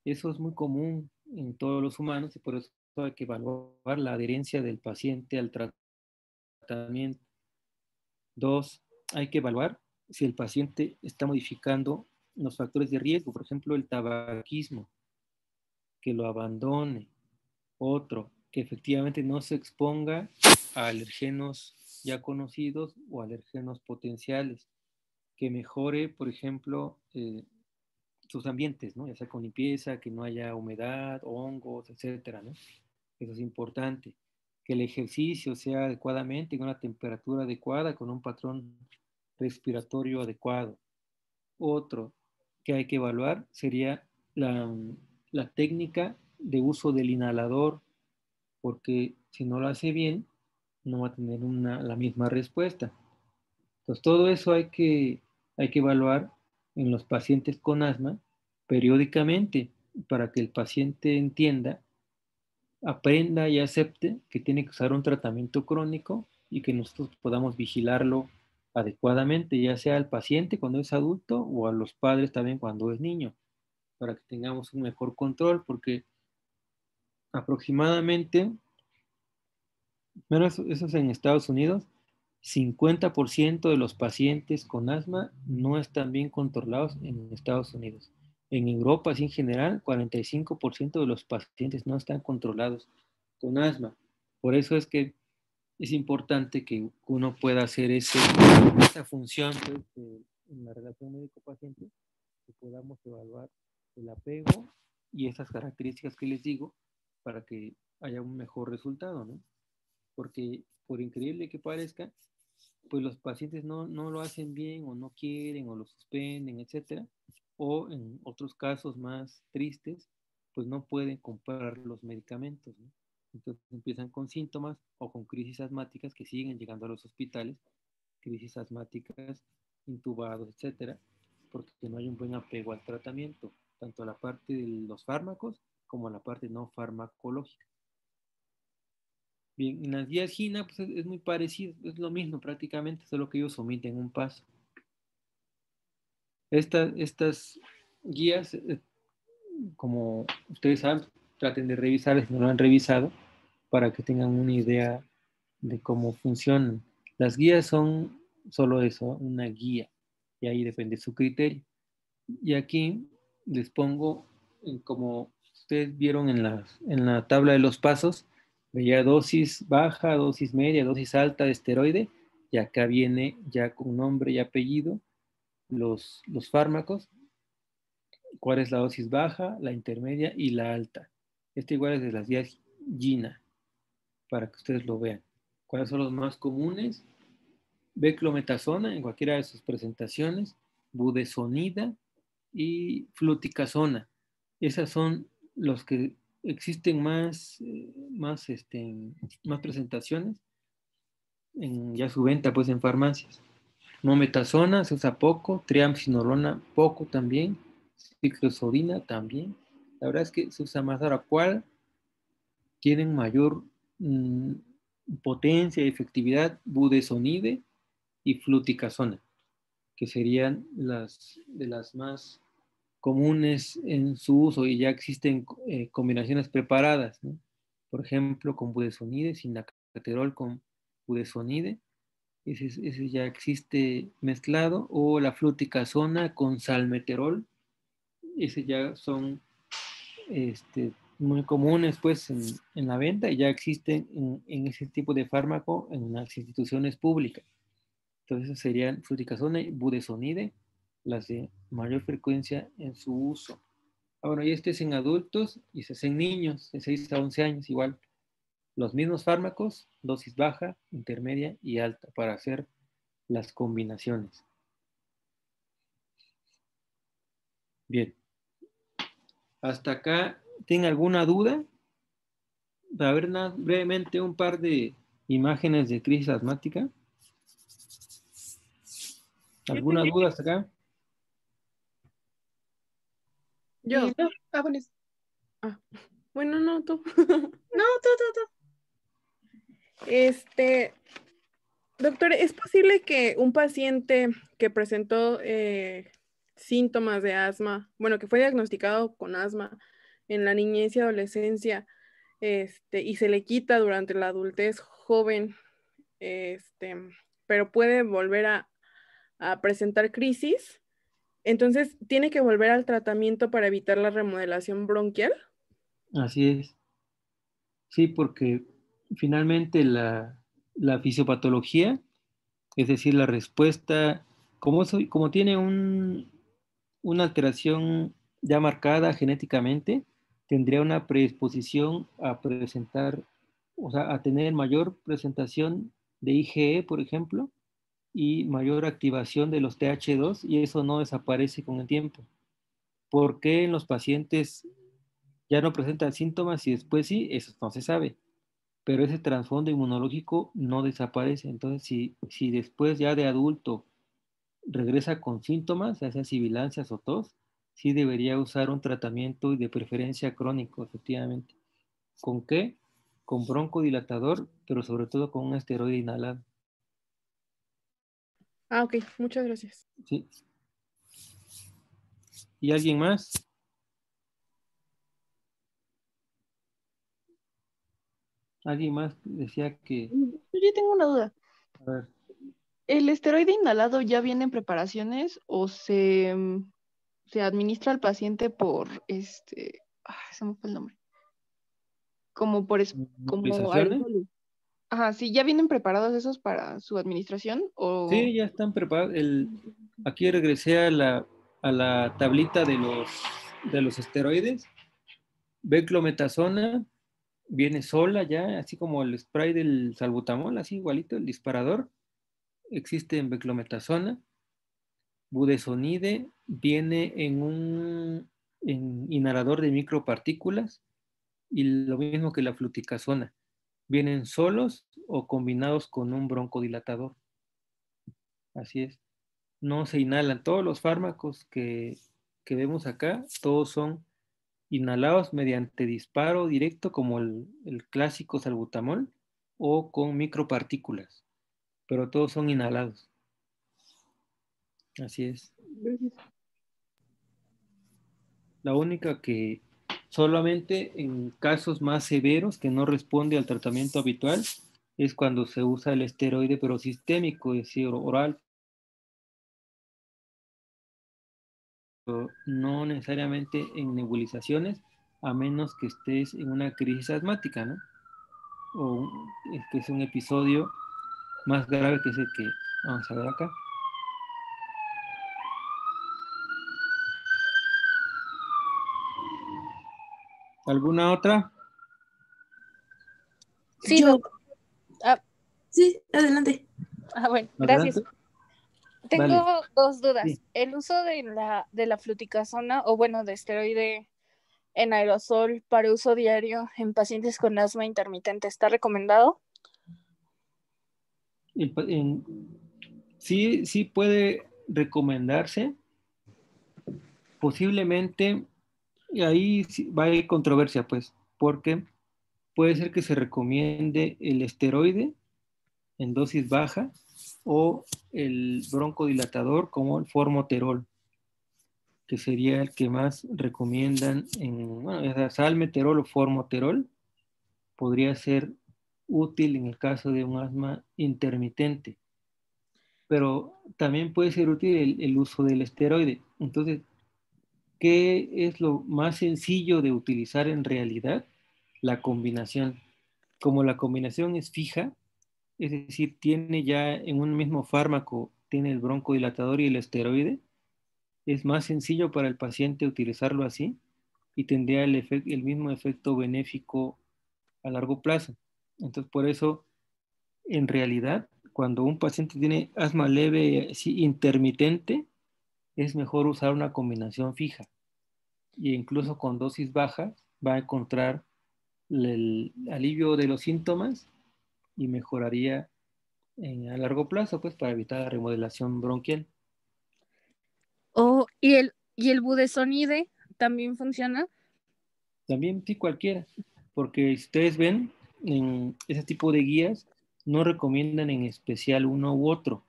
S2: Eso es muy común en todos los humanos y por eso hay que evaluar la adherencia del paciente al tratamiento. 2, hay que evaluar si el paciente está modificando los factores de riesgo, por ejemplo, el tabaquismo, que lo abandone. Otro, que efectivamente no se exponga a alergenos ya conocidos o alergenos potenciales, que mejore, por ejemplo, sus ambientes, ¿no? Ya sea con limpieza, que no haya humedad, hongos, etcétera, ¿no? Eso es importante. Que el ejercicio sea adecuadamente, con una temperatura adecuada, con un patrón respiratorio adecuado. Otro que hay que evaluar sería la técnica de uso del inhalador, porque si no lo hace bien, no va a tener la misma respuesta. Entonces, todo eso hay que evaluar en los pacientes con asma periódicamente para que el paciente entienda, aprenda y acepte que tiene que usar un tratamiento crónico y que nosotros podamos vigilarlo adecuadamente, ya sea al paciente cuando es adulto o a los padres también cuando es niño, para que tengamos un mejor control, porque aproximadamente, bueno, eso es en Estados Unidos, 50% de los pacientes con asma no están bien controlados en Estados Unidos. En Europa, así en general, 45% de los pacientes no están controlados con asma. Por eso es que es importante que uno pueda hacer esa función pues, en la relación médico-paciente, que podamos evaluar el apego y esas características que les digo para que haya un mejor resultado, ¿no? Porque por increíble que parezca, pues los pacientes no lo hacen bien o no quieren o lo suspenden, etcétera. O en otros casos más tristes, pues no pueden comprar los medicamentos, ¿no? Entonces empiezan con síntomas o con crisis asmáticas que siguen llegando a los hospitales, crisis asmáticas, intubados, etcétera, porque no hay un buen apego al tratamiento, tanto a la parte de los fármacos como a la parte no farmacológica. Bien, en las guías GINA pues es muy parecido, es lo mismo prácticamente, solo que ellos omiten un paso. Estas guías, como ustedes saben, traten de revisarlas si no lo han revisado, para que tengan una idea de cómo funcionan. Las guías son solo eso, una guía, y ahí depende su criterio. Y aquí les pongo, como ustedes vieron en la tabla de los pasos, veía dosis baja, dosis media, dosis alta de esteroide, y acá viene ya con nombre y apellido los fármacos, cuál es la dosis baja, la intermedia y la alta. Este igual es de las guías GINA, para que ustedes lo vean. ¿Cuáles son los más comunes? Beclometasona en cualquiera de sus presentaciones, budesonida y fluticasona. Esas son los que existen más presentaciones en ya su venta pues en farmacias. Mometasona se usa poco, triamcinolona poco también, ciclosodina también. La verdad es que se usa más. Ahora, ¿cuál tienen mayor potencia y efectividad? Budesonide y fluticasona, que serían de las más comunes en su uso y ya existen combinaciones preparadas, ¿no? Por ejemplo, con budesonide, sinacaterol con budesonide, ese ya existe mezclado, o la fluticasona con salmeterol, ese ya son muy comunes pues en la venta y ya existen en ese tipo de fármaco en las instituciones públicas. Entonces serían fluticasona y budesonide las de mayor frecuencia en su uso. Bueno, y este es en adultos y este es en niños de 6 a 11 años igual. Los mismos fármacos, dosis baja, intermedia y alta para hacer las combinaciones. Bien. Hasta acá, ¿tienen alguna duda? Para ver brevemente un par de imágenes de crisis asmática. ¿Alguna duda hasta acá?
S1: Yo.
S5: No. Bueno, bueno, no, tú.
S1: No, tú.
S5: Doctor, ¿es posible que un paciente que presentó síntomas de asma, bueno, que fue diagnosticado con asma en la niñez y adolescencia, y se le quita durante la adultez joven, pero puede volver a presentar crisis, entonces tiene que volver al tratamiento para evitar la remodelación bronquial?
S2: Así es. Sí, porque finalmente la fisiopatología, es decir, la respuesta, como tiene una alteración ya marcada genéticamente, tendría una predisposición a presentar, o sea, a tener mayor presentación de IgE, por ejemplo, y mayor activación de los TH2, y eso no desaparece con el tiempo. ¿Por qué en los pacientes ya no presentan síntomas y después sí? Eso no se sabe. Pero ese trasfondo inmunológico no desaparece. Entonces, si después ya de adulto regresa con síntomas, ya sea sibilancias o tos, sí debería usar un tratamiento y de preferencia crónico, efectivamente. ¿Con qué? Con broncodilatador, pero sobre todo con un esteroide inhalado.
S5: Ah, ok, muchas gracias.
S2: ¿Sí? ¿Y alguien más? ¿Alguien más decía que...
S6: Yo tengo una duda.
S2: A ver,
S6: ¿El esteroide inhalado ya viene en preparaciones o se administra al paciente por se me fue el nombre? Como como
S2: ¿Movilizaciones?
S6: aerosoles. Ajá, sí, ¿ya vienen preparados esos para su administración? O
S2: Sí, ya están preparados. Aquí regresé a la tablita de los esteroides. Beclometasona viene sola ya, así como el spray del salbutamol, así igualito, el disparador. Existe en beclometasona. Budesonide viene en un inhalador de micropartículas y lo mismo que la fluticasona. Vienen solos o combinados con un broncodilatador. Así es. No se inhalan. Todos los fármacos que vemos acá, todos son inhalados mediante disparo directo, como el clásico salbutamol, o con micropartículas, pero todos son inhalados. Así es. La única que solamente en casos más severos que no responde al tratamiento habitual es cuando se usa el esteroide, pero sistémico, es decir, oral, no necesariamente en nebulizaciones, a menos que estés en una crisis asmática, ¿no? O que es un episodio más grave que es el que vamos a ver acá. ¿Alguna otra?
S1: Sí,
S3: Yo,
S1: Ah,
S3: sí, adelante.
S1: bueno,
S2: Adelante.
S1: gracias. Tengo
S2: Dale.
S1: dos dudas.
S2: Sí.
S1: ¿El uso de la fluticasona o bueno, de esteroide en aerosol para uso diario en pacientes con asma intermitente está recomendado?
S2: Sí puede recomendarse. Posiblemente, y ahí sí va a haber controversia, pues, porque puede ser que se recomiende el esteroide en dosis baja o el broncodilatador como el formoterol, que sería el que más recomiendan bueno, ya sea salmeterol o formoterol, podría ser útil en el caso de un asma intermitente, pero también puede ser útil el uso del esteroide. Entonces, ¿qué es lo más sencillo de utilizar en realidad? La combinación. Como la combinación es fija, es decir, tiene ya en un mismo fármaco, tiene el broncodilatador y el esteroide, es más sencillo para el paciente utilizarlo así y tendría el mismo efecto benéfico a largo plazo. Entonces, por eso, en realidad, cuando un paciente tiene asma leve, así, intermitente, es mejor usar una combinación fija. Y incluso con dosis bajas va a encontrar el alivio de los síntomas y mejoraría a largo plazo, pues, para evitar la remodelación bronquial.
S1: ¿Y el budesonide también funciona?
S2: También sí cualquiera, porque si ustedes ven en ese tipo de guías, no recomiendan en especial uno u otro,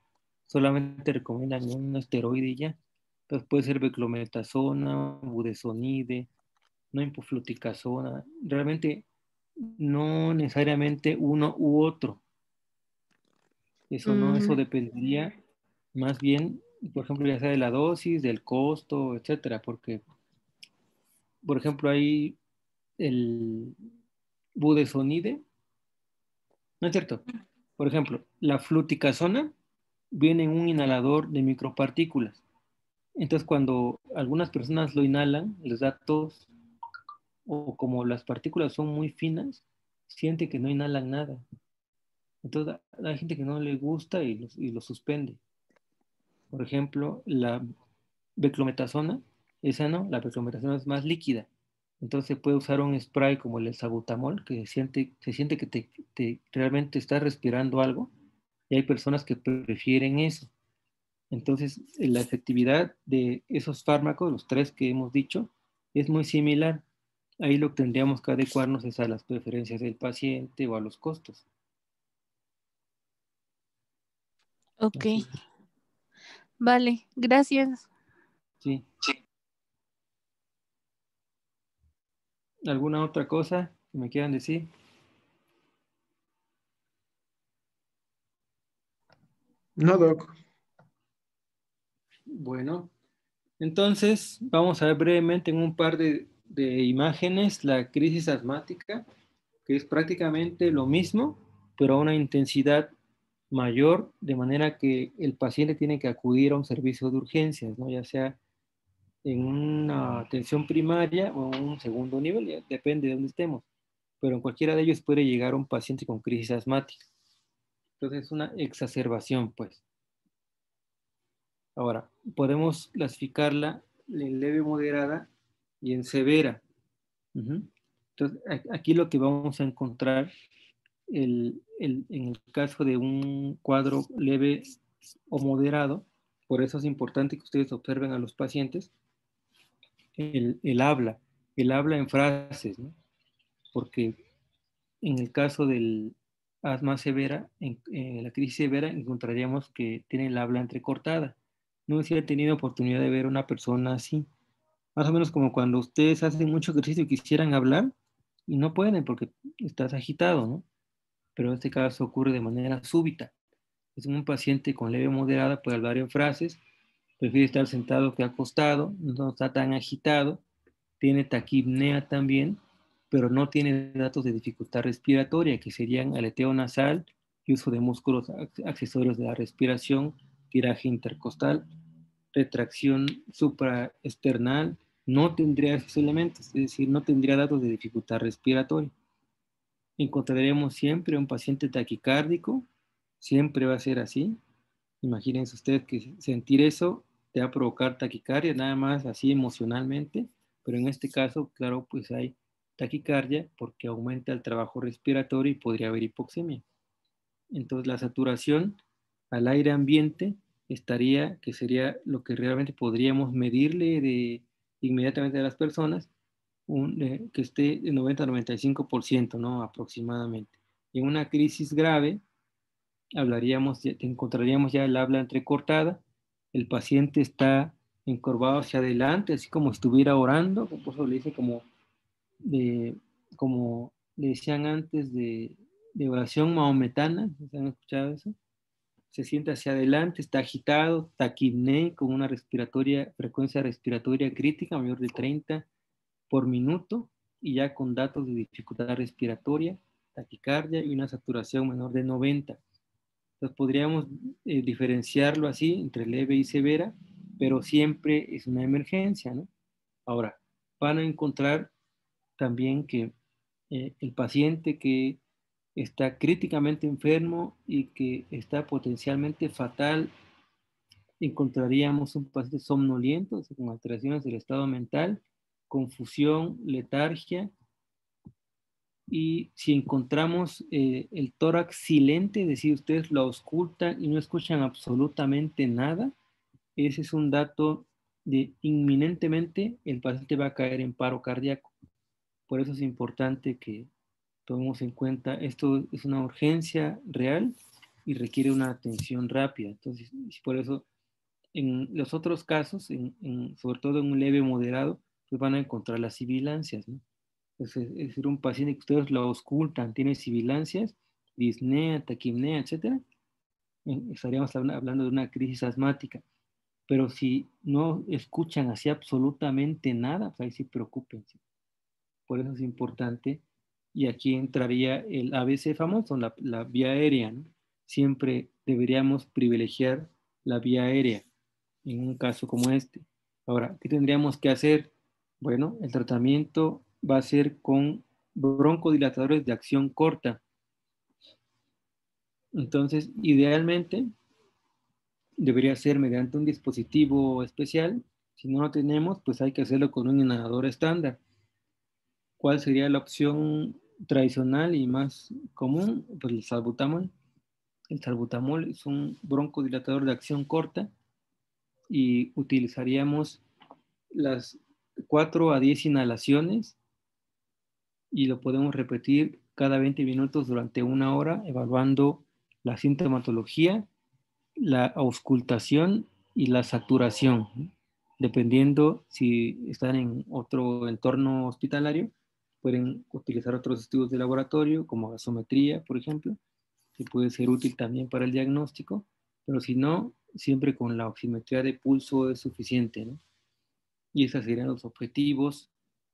S2: solamente recomiendan un esteroide y ya. Entonces puede ser beclometasona, budesonide, no impofluticasona, realmente no necesariamente uno u otro. Eso no, eso dependería más bien, por ejemplo, ya sea de la dosis, del costo, etcétera, porque, por ejemplo, hay el budesonide. No es cierto. Por ejemplo, la fluticasona viene en un inhalador de micropartículas. Entonces, cuando algunas personas lo inhalan, les da tos, o como las partículas son muy finas, siente que no inhalan nada. Entonces, hay gente que no le gusta y lo suspende. Por ejemplo, la beclometasona, esa no, la beclometasona es más líquida. Entonces se puede usar un spray como el salbutamol, que se siente que realmente estás respirando algo, y hay personas que prefieren eso. Entonces, la efectividad de esos fármacos, los tres que hemos dicho, es muy similar. Ahí lo que tendríamos que adecuarnos es a las preferencias del paciente o a los costos.
S1: Ok,
S2: Así,
S1: vale, gracias.
S2: sí. ¿Alguna otra cosa que me quieran decir?
S4: No, Doc.
S2: Bueno, entonces vamos a ver brevemente en un par de imágenes la crisis asmática, que es prácticamente lo mismo, pero a una intensidad mayor, de manera que el paciente tiene que acudir a un servicio de urgencias, ¿no? Ya sea en una atención primaria o en un segundo nivel, ya depende de dónde estemos, pero en cualquiera de ellos puede llegar un paciente con crisis asmática. Entonces es una exacerbación, pues. Ahora, podemos clasificarla en leve, moderada y en severa. Uh-huh. Entonces, aquí lo que vamos a encontrar en el caso de un cuadro leve o moderado, por eso es importante que ustedes observen a los pacientes el habla en frases, ¿no? Porque en el caso del asma severa, en la crisis severa, encontraríamos que tiene el habla entrecortada. No sé si he tenido oportunidad de ver una persona así, más o menos como cuando ustedes hacen mucho ejercicio y quisieran hablar y no pueden porque estás agitado, ¿no? Pero en este caso ocurre de manera súbita. Es un paciente con leve moderada, puede hablar en frases, prefiere estar sentado que acostado, no está tan agitado, tiene taquipnea también, pero no tiene datos de dificultad respiratoria, que serían aleteo nasal y uso de músculos accesorios de la respiración, tiraje intercostal, retracción supraesternal, no tendría esos elementos, es decir, no tendría datos de dificultad respiratoria. Encontraremos siempre un paciente taquicárdico, siempre va a ser así. Imagínense ustedes que sentir eso te va a provocar taquicardia, nada más así emocionalmente, pero en este caso, claro, pues hay taquicardia porque aumenta el trabajo respiratorio y podría haber hipoxemia. Entonces la saturación al aire ambiente estaría, que sería lo que realmente podríamos medirle inmediatamente a las personas, que esté de 90-95%, ¿no? Aproximadamente. En una crisis grave, encontraríamos ya el habla entrecortada, el paciente está encorvado hacia adelante, así como estuviera orando, por eso le dice de, como le decían antes de oración maometana, ¿se han escuchado eso? se siente hacia adelante, está agitado, taquipnea con una frecuencia respiratoria crítica mayor de 30 por minuto y ya con datos de dificultad respiratoria, taquicardia y una saturación menor de 90. Entonces podríamos diferenciarlo así entre leve y severa, pero siempre es una emergencia, ¿no? Ahora, van a encontrar también que el paciente que está críticamente enfermo y que está potencialmente fatal, encontraríamos un paciente somnoliento, o sea, con alteraciones del estado mental, confusión, letargia, y si encontramos el tórax silente, es decir, ustedes lo auscultan y no escuchan absolutamente nada, ese es un dato de inminentemente el paciente va a caer en paro cardíaco. Por eso es importante que tomemos en cuenta, esto es una urgencia real y requiere una atención rápida. Entonces, por eso en los otros casos, sobre todo en un leve moderado, pues van a encontrar las sibilancias, ¿no? Es decir, un paciente que ustedes lo auscultan, tiene sibilancias, disnea, taquipnea, etc., estaríamos hablando de una crisis asmática. Pero si no escuchan así absolutamente nada, pues ahí sí preocúpense. Por eso es importante. Y aquí entraría el ABC famoso, la vía aérea, ¿no? Siempre deberíamos privilegiar la vía aérea en un caso como este. Ahora, ¿qué tendríamos que hacer? Bueno, el tratamiento va a ser con broncodilatadores de acción corta. Entonces, idealmente, debería ser mediante un dispositivo especial. Si no lo tenemos, pues hay que hacerlo con un inhalador estándar. ¿Cuál sería la opción tradicional y más común? Pues el salbutamol. El salbutamol es un broncodilatador de acción corta y utilizaríamos las 4 a 10 inhalaciones y lo podemos repetir cada 20 minutos durante 1 hora, evaluando la sintomatología, la auscultación y la saturación, ¿no? Dependiendo si están en otro entorno hospitalario, pueden utilizar otros estudios de laboratorio como gasometría, por ejemplo, que puede ser útil también para el diagnóstico, pero si no, siempre con la oximetría de pulso es suficiente, ¿no? Y esos serían los objetivos,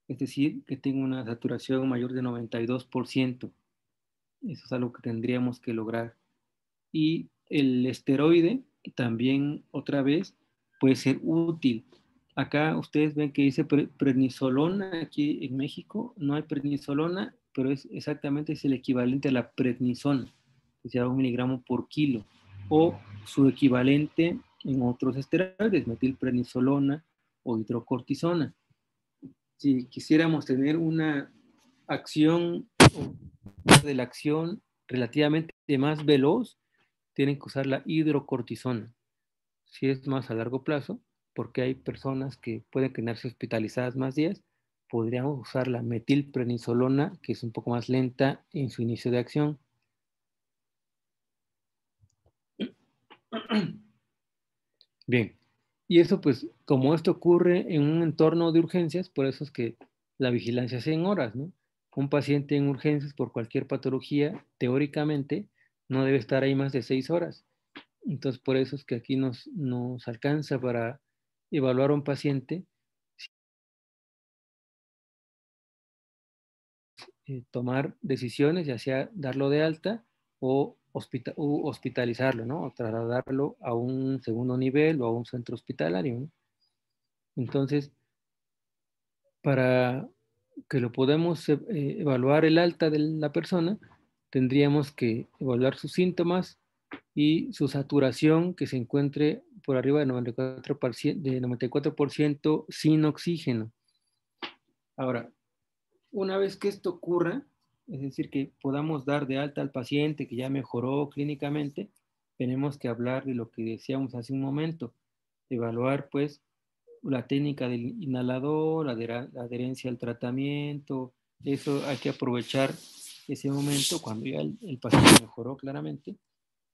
S2: es decir, que tenga una saturación mayor de 92%. Eso es algo que tendríamos que lograr. Y el esteroide también, otra vez, puede ser útil. Acá ustedes ven que dice prednisolona, aquí en México no hay prednisolona, pero es el equivalente a la prednisona, que sea 1 miligramo por kilo, o su equivalente en otros esteroides, metilprednisolona o hidrocortisona. Si quisiéramos tener una acción de la acción relativamente más veloz, tienen que usar la hidrocortisona. Si es más a largo plazo, porque hay personas que pueden quedarse hospitalizadas más días, podríamos usar la metilprednisolona, que es un poco más lenta en su inicio de acción. Bien, y eso pues, como esto ocurre en un entorno de urgencias, por eso es que la vigilancia es en horas, ¿no? Un paciente en urgencias por cualquier patología, teóricamente, no debe estar ahí más de 6 horas. Entonces, por eso es que aquí nos alcanza para evaluar a un paciente, tomar decisiones, ya sea darlo de alta o hospitalizarlo, ¿no? O trasladarlo a un segundo nivel o a un centro hospitalario, ¿no? Entonces, para que lo podamos evaluar el alta de la persona, tendríamos que evaluar sus síntomas y su saturación que se encuentre por arriba de 94% sin oxígeno. Ahora, una vez que esto ocurra, es decir, que podamos dar de alta al paciente que ya mejoró clínicamente, tenemos que hablar de lo que decíamos hace un momento, evaluar pues la técnica del inhalador, la adherencia al tratamiento. Eso hay que aprovechar ese momento cuando ya el paciente mejoró claramente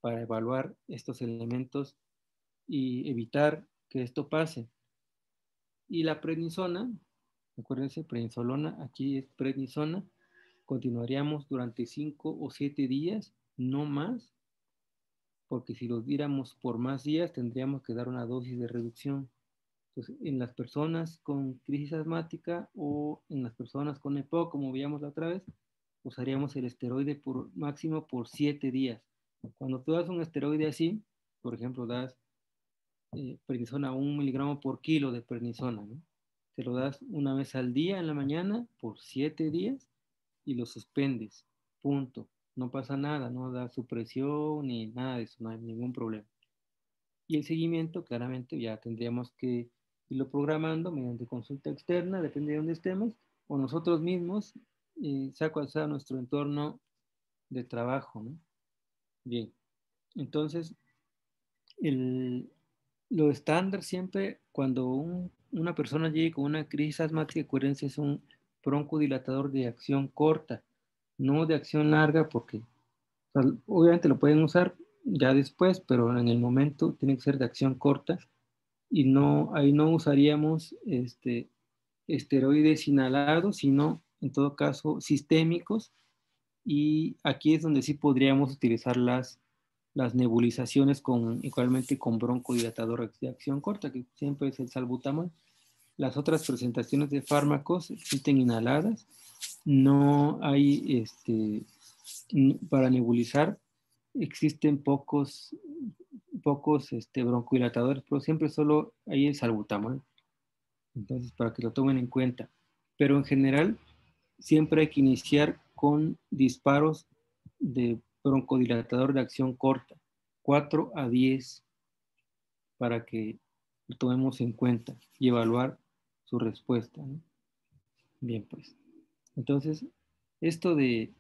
S2: para evaluar estos elementos y evitar que esto pase. Y la prednisona, acuérdense, prednisolona, aquí es prednisona, continuaríamos durante 5 o 7 días, no más, porque si los diéramos por más días tendríamos que dar una dosis de reducción. Entonces, en las personas con crisis asmática o en las personas con EPOC, como veíamos la otra vez, usaríamos el esteroide por máximo por 7 días. Cuando tú das un esteroide así, por ejemplo, das prednisona 1 miligramo por kilo de prednisona, ¿no? Te lo das una vez al día en la mañana por 7 días y lo suspendes. Punto. No pasa nada, no da supresión ni nada de eso, no hay ningún problema. Y el seguimiento, claramente, ya tendríamos que irlo programando mediante consulta externa, depende de dónde estemos, o nosotros mismos, sea cual sea nuestro entorno de trabajo, ¿no? Bien, entonces, lo estándar siempre, cuando una persona llegue con una crisis asmática, acuérdense, es un broncodilatador de acción corta, no de acción larga, porque o sea, obviamente lo pueden usar ya después, pero en el momento tiene que ser de acción corta y no, ahí no usaríamos esteroides inhalados, sino en todo caso sistémicos, y aquí es donde sí podríamos utilizar las nebulizaciones igualmente con broncodilatador de acción corta, que siempre es el salbutamol. Las otras presentaciones de fármacos existen inhaladas, no hay para nebulizar, existen pocos broncodilatadores, pero siempre solo hay el salbutamol. Entonces, para que lo tomen en cuenta. Pero en general, siempre hay que iniciar con disparos de broncodilatador de acción corta, 4 a 10, para que lo tomemos en cuenta y evaluar su respuesta, ¿no? Bien, pues. Entonces, esto de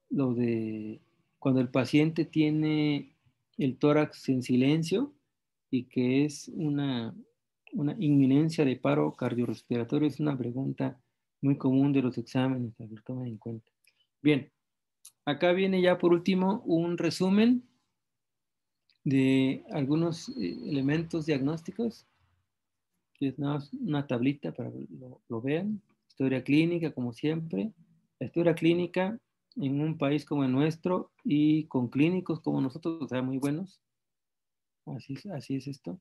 S2: lo de cuando el paciente tiene el tórax en silencio y que es una inminencia de paro cardiorrespiratorio, es una pregunta muy común de los exámenes, para que lo tomen en cuenta. Bien, acá viene ya por último un resumen de algunos elementos diagnósticos, que es una tablita para que lo vean. Historia clínica, como siempre. La historia clínica en un país como el nuestro y con clínicos como nosotros, o sea, muy buenos. Así es esto.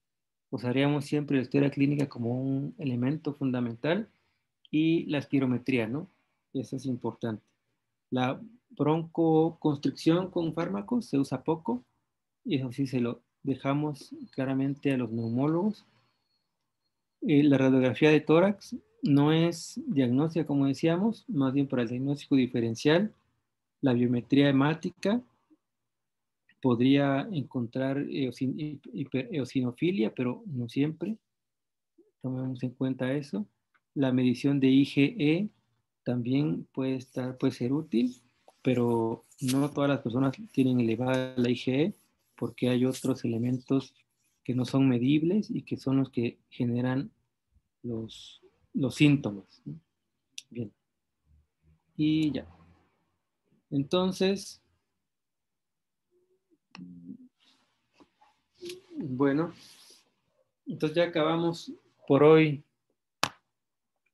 S2: Usaríamos siempre la historia clínica como un elemento fundamental y la espirometría, ¿no? Eso es importante. La broncoconstricción con fármacos se usa poco y eso sí se lo dejamos claramente a los neumólogos. La radiografía de tórax no es diagnóstica, como decíamos, más bien para el diagnóstico diferencial. La biometría hemática podría encontrar eosinofilia, pero no siempre. Tomemos en cuenta eso. La medición de IgE también puede ser útil, pero no todas las personas tienen elevada la IgE porque hay otros elementos que no son medibles y que son los que generan los síntomas, ¿no? Bien. Y ya. Entonces, bueno, entonces ya acabamos por hoy.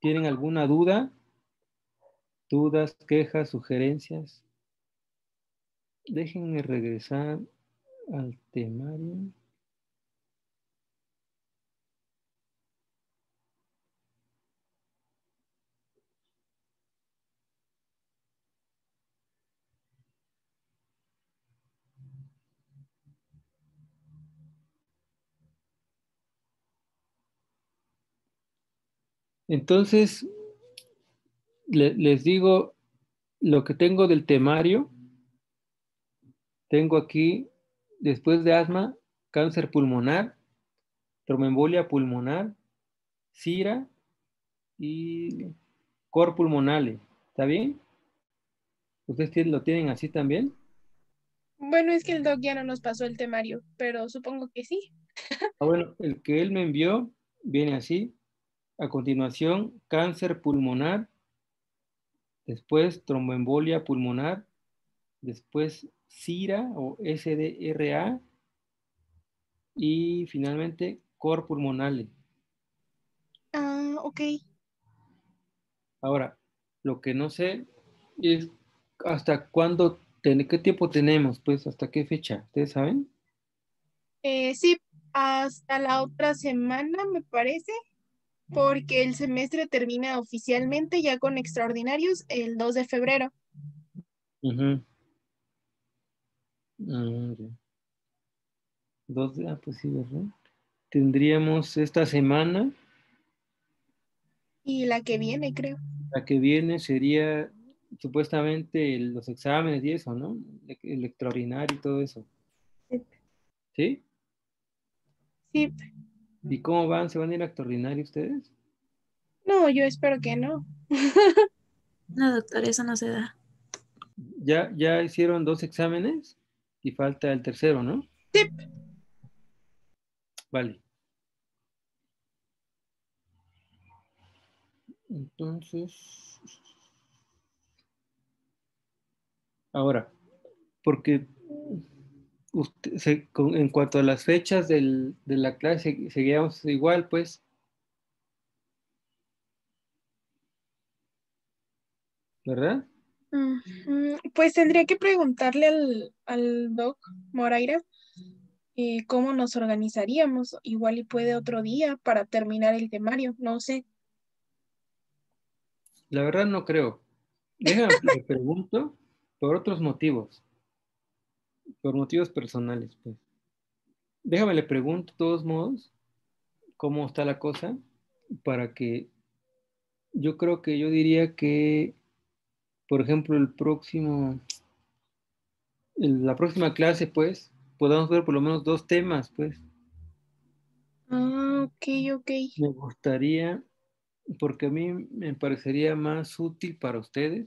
S2: ¿Tienen alguna duda? ¿Dudas, quejas, sugerencias? Déjenme regresar al temario. Entonces, les digo lo que tengo del temario. Tengo aquí, después de asma, cáncer pulmonar, tromboembolia pulmonar, CIRA y cor pulmonale. ¿Está bien? ¿Ustedes lo tienen así también?
S7: Bueno, es que el doc ya no nos pasó el temario, pero supongo que sí.
S2: Bueno, el que él me envió viene así. A continuación, cáncer pulmonar, después tromboembolia pulmonar, después CIRA o SDRA y finalmente cor pulmonale.
S7: Ah, ok.
S2: Ahora, lo que no sé es hasta cuándo, qué tiempo tenemos, pues hasta qué fecha, ¿ustedes saben?
S7: Sí, hasta la otra semana me parece, porque el semestre termina oficialmente ya con extraordinarios el 2 de febrero.
S2: Ujú. Ya. Pues sí, ¿verdad? Tendríamos esta semana,
S7: Y la que viene, creo.
S2: la que viene sería supuestamente los exámenes y eso, ¿no? El extraordinario y todo eso. ¿Sí?
S7: Sí,
S2: ¿Y cómo van? ¿Se van a ir a extraordinario ustedes?
S7: no, yo espero que no.
S3: No, doctor, eso no se da.
S2: Ya hicieron 2 exámenes y falta el tercero, ¿no?
S7: Sí,
S2: Vale. Entonces, ahora, porque en cuanto a las fechas de la clase, seguíamos igual, pues, ¿verdad?
S7: pues tendría que preguntarle al doc Moraira cómo nos organizaríamos. Igual y puede otro día para terminar el temario, no sé.
S2: La verdad no creo. Déjame, le pregunto por otros motivos, por motivos personales, pues. Déjame, le pregunto, de todos modos, cómo está la cosa, para que yo diría que, por ejemplo, la próxima clase, pues, podamos ver por lo menos 2 temas, pues.
S7: Ah, ok, ok.
S2: Me gustaría, porque a mí me parecería más útil para ustedes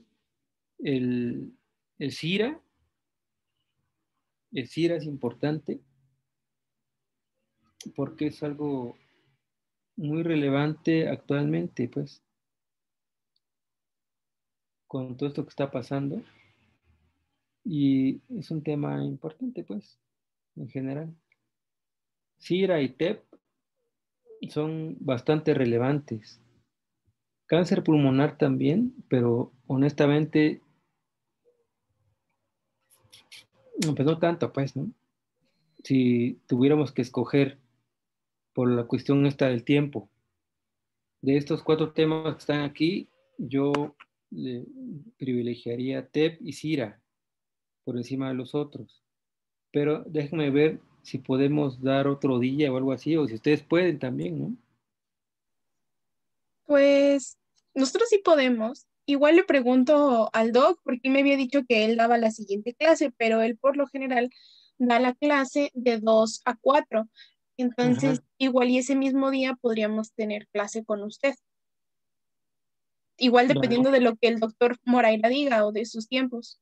S2: el, el CIRA. El CIRA es importante porque es algo muy relevante actualmente, pues, con todo esto que está pasando. Y es un tema importante, pues, en general. CIRA y TEP son bastante relevantes. Cáncer pulmonar también, pero honestamente, pues no tanto, pues, ¿no? Si tuviéramos que escoger por la cuestión esta del tiempo, de estos 4 temas que están aquí, yo le privilegiaría TEP y CIRA por encima de los otros. Pero déjenme ver si podemos dar otro día o algo así, o si ustedes pueden también, ¿no?
S7: Pues nosotros sí podemos. Igual le pregunto al doc porque él me había dicho que él daba la siguiente clase, pero él por lo general da la clase de 2 a 4. Entonces,
S2: Ajá,
S7: igual y ese mismo día podríamos tener clase con usted. Igual
S2: vale.
S7: dependiendo de lo que el doctor Moraira diga o de sus tiempos.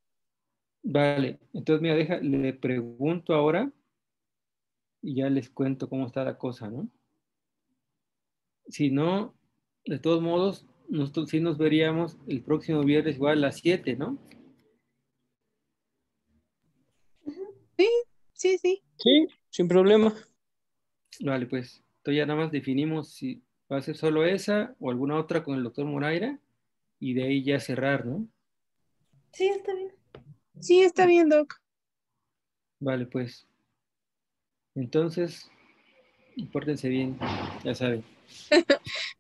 S2: Vale, entonces mira, le pregunto ahora y ya les cuento cómo está la cosa, ¿no? Si no, de todos modos, nosotros sí nos veríamos el próximo viernes igual a las 7, ¿no?
S7: Sí, sí, sí.
S4: Sí, sin problema.
S2: Vale, pues, entonces ya nada más definimos si va a ser solo esa o alguna otra con el doctor Moraira y de ahí ya cerrar, ¿no?
S3: Sí, está bien.
S7: Sí, está bien, doc.
S2: Vale, pues, entonces, pórtense bien, ya saben,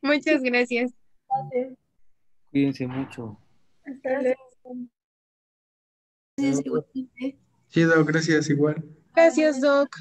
S7: Muchas gracias.
S3: Gracias.
S2: cuídense mucho.
S7: Hasta luego.
S3: Gracias, igualmente.
S8: Sí, Doc, gracias, igual.
S7: Gracias, doc.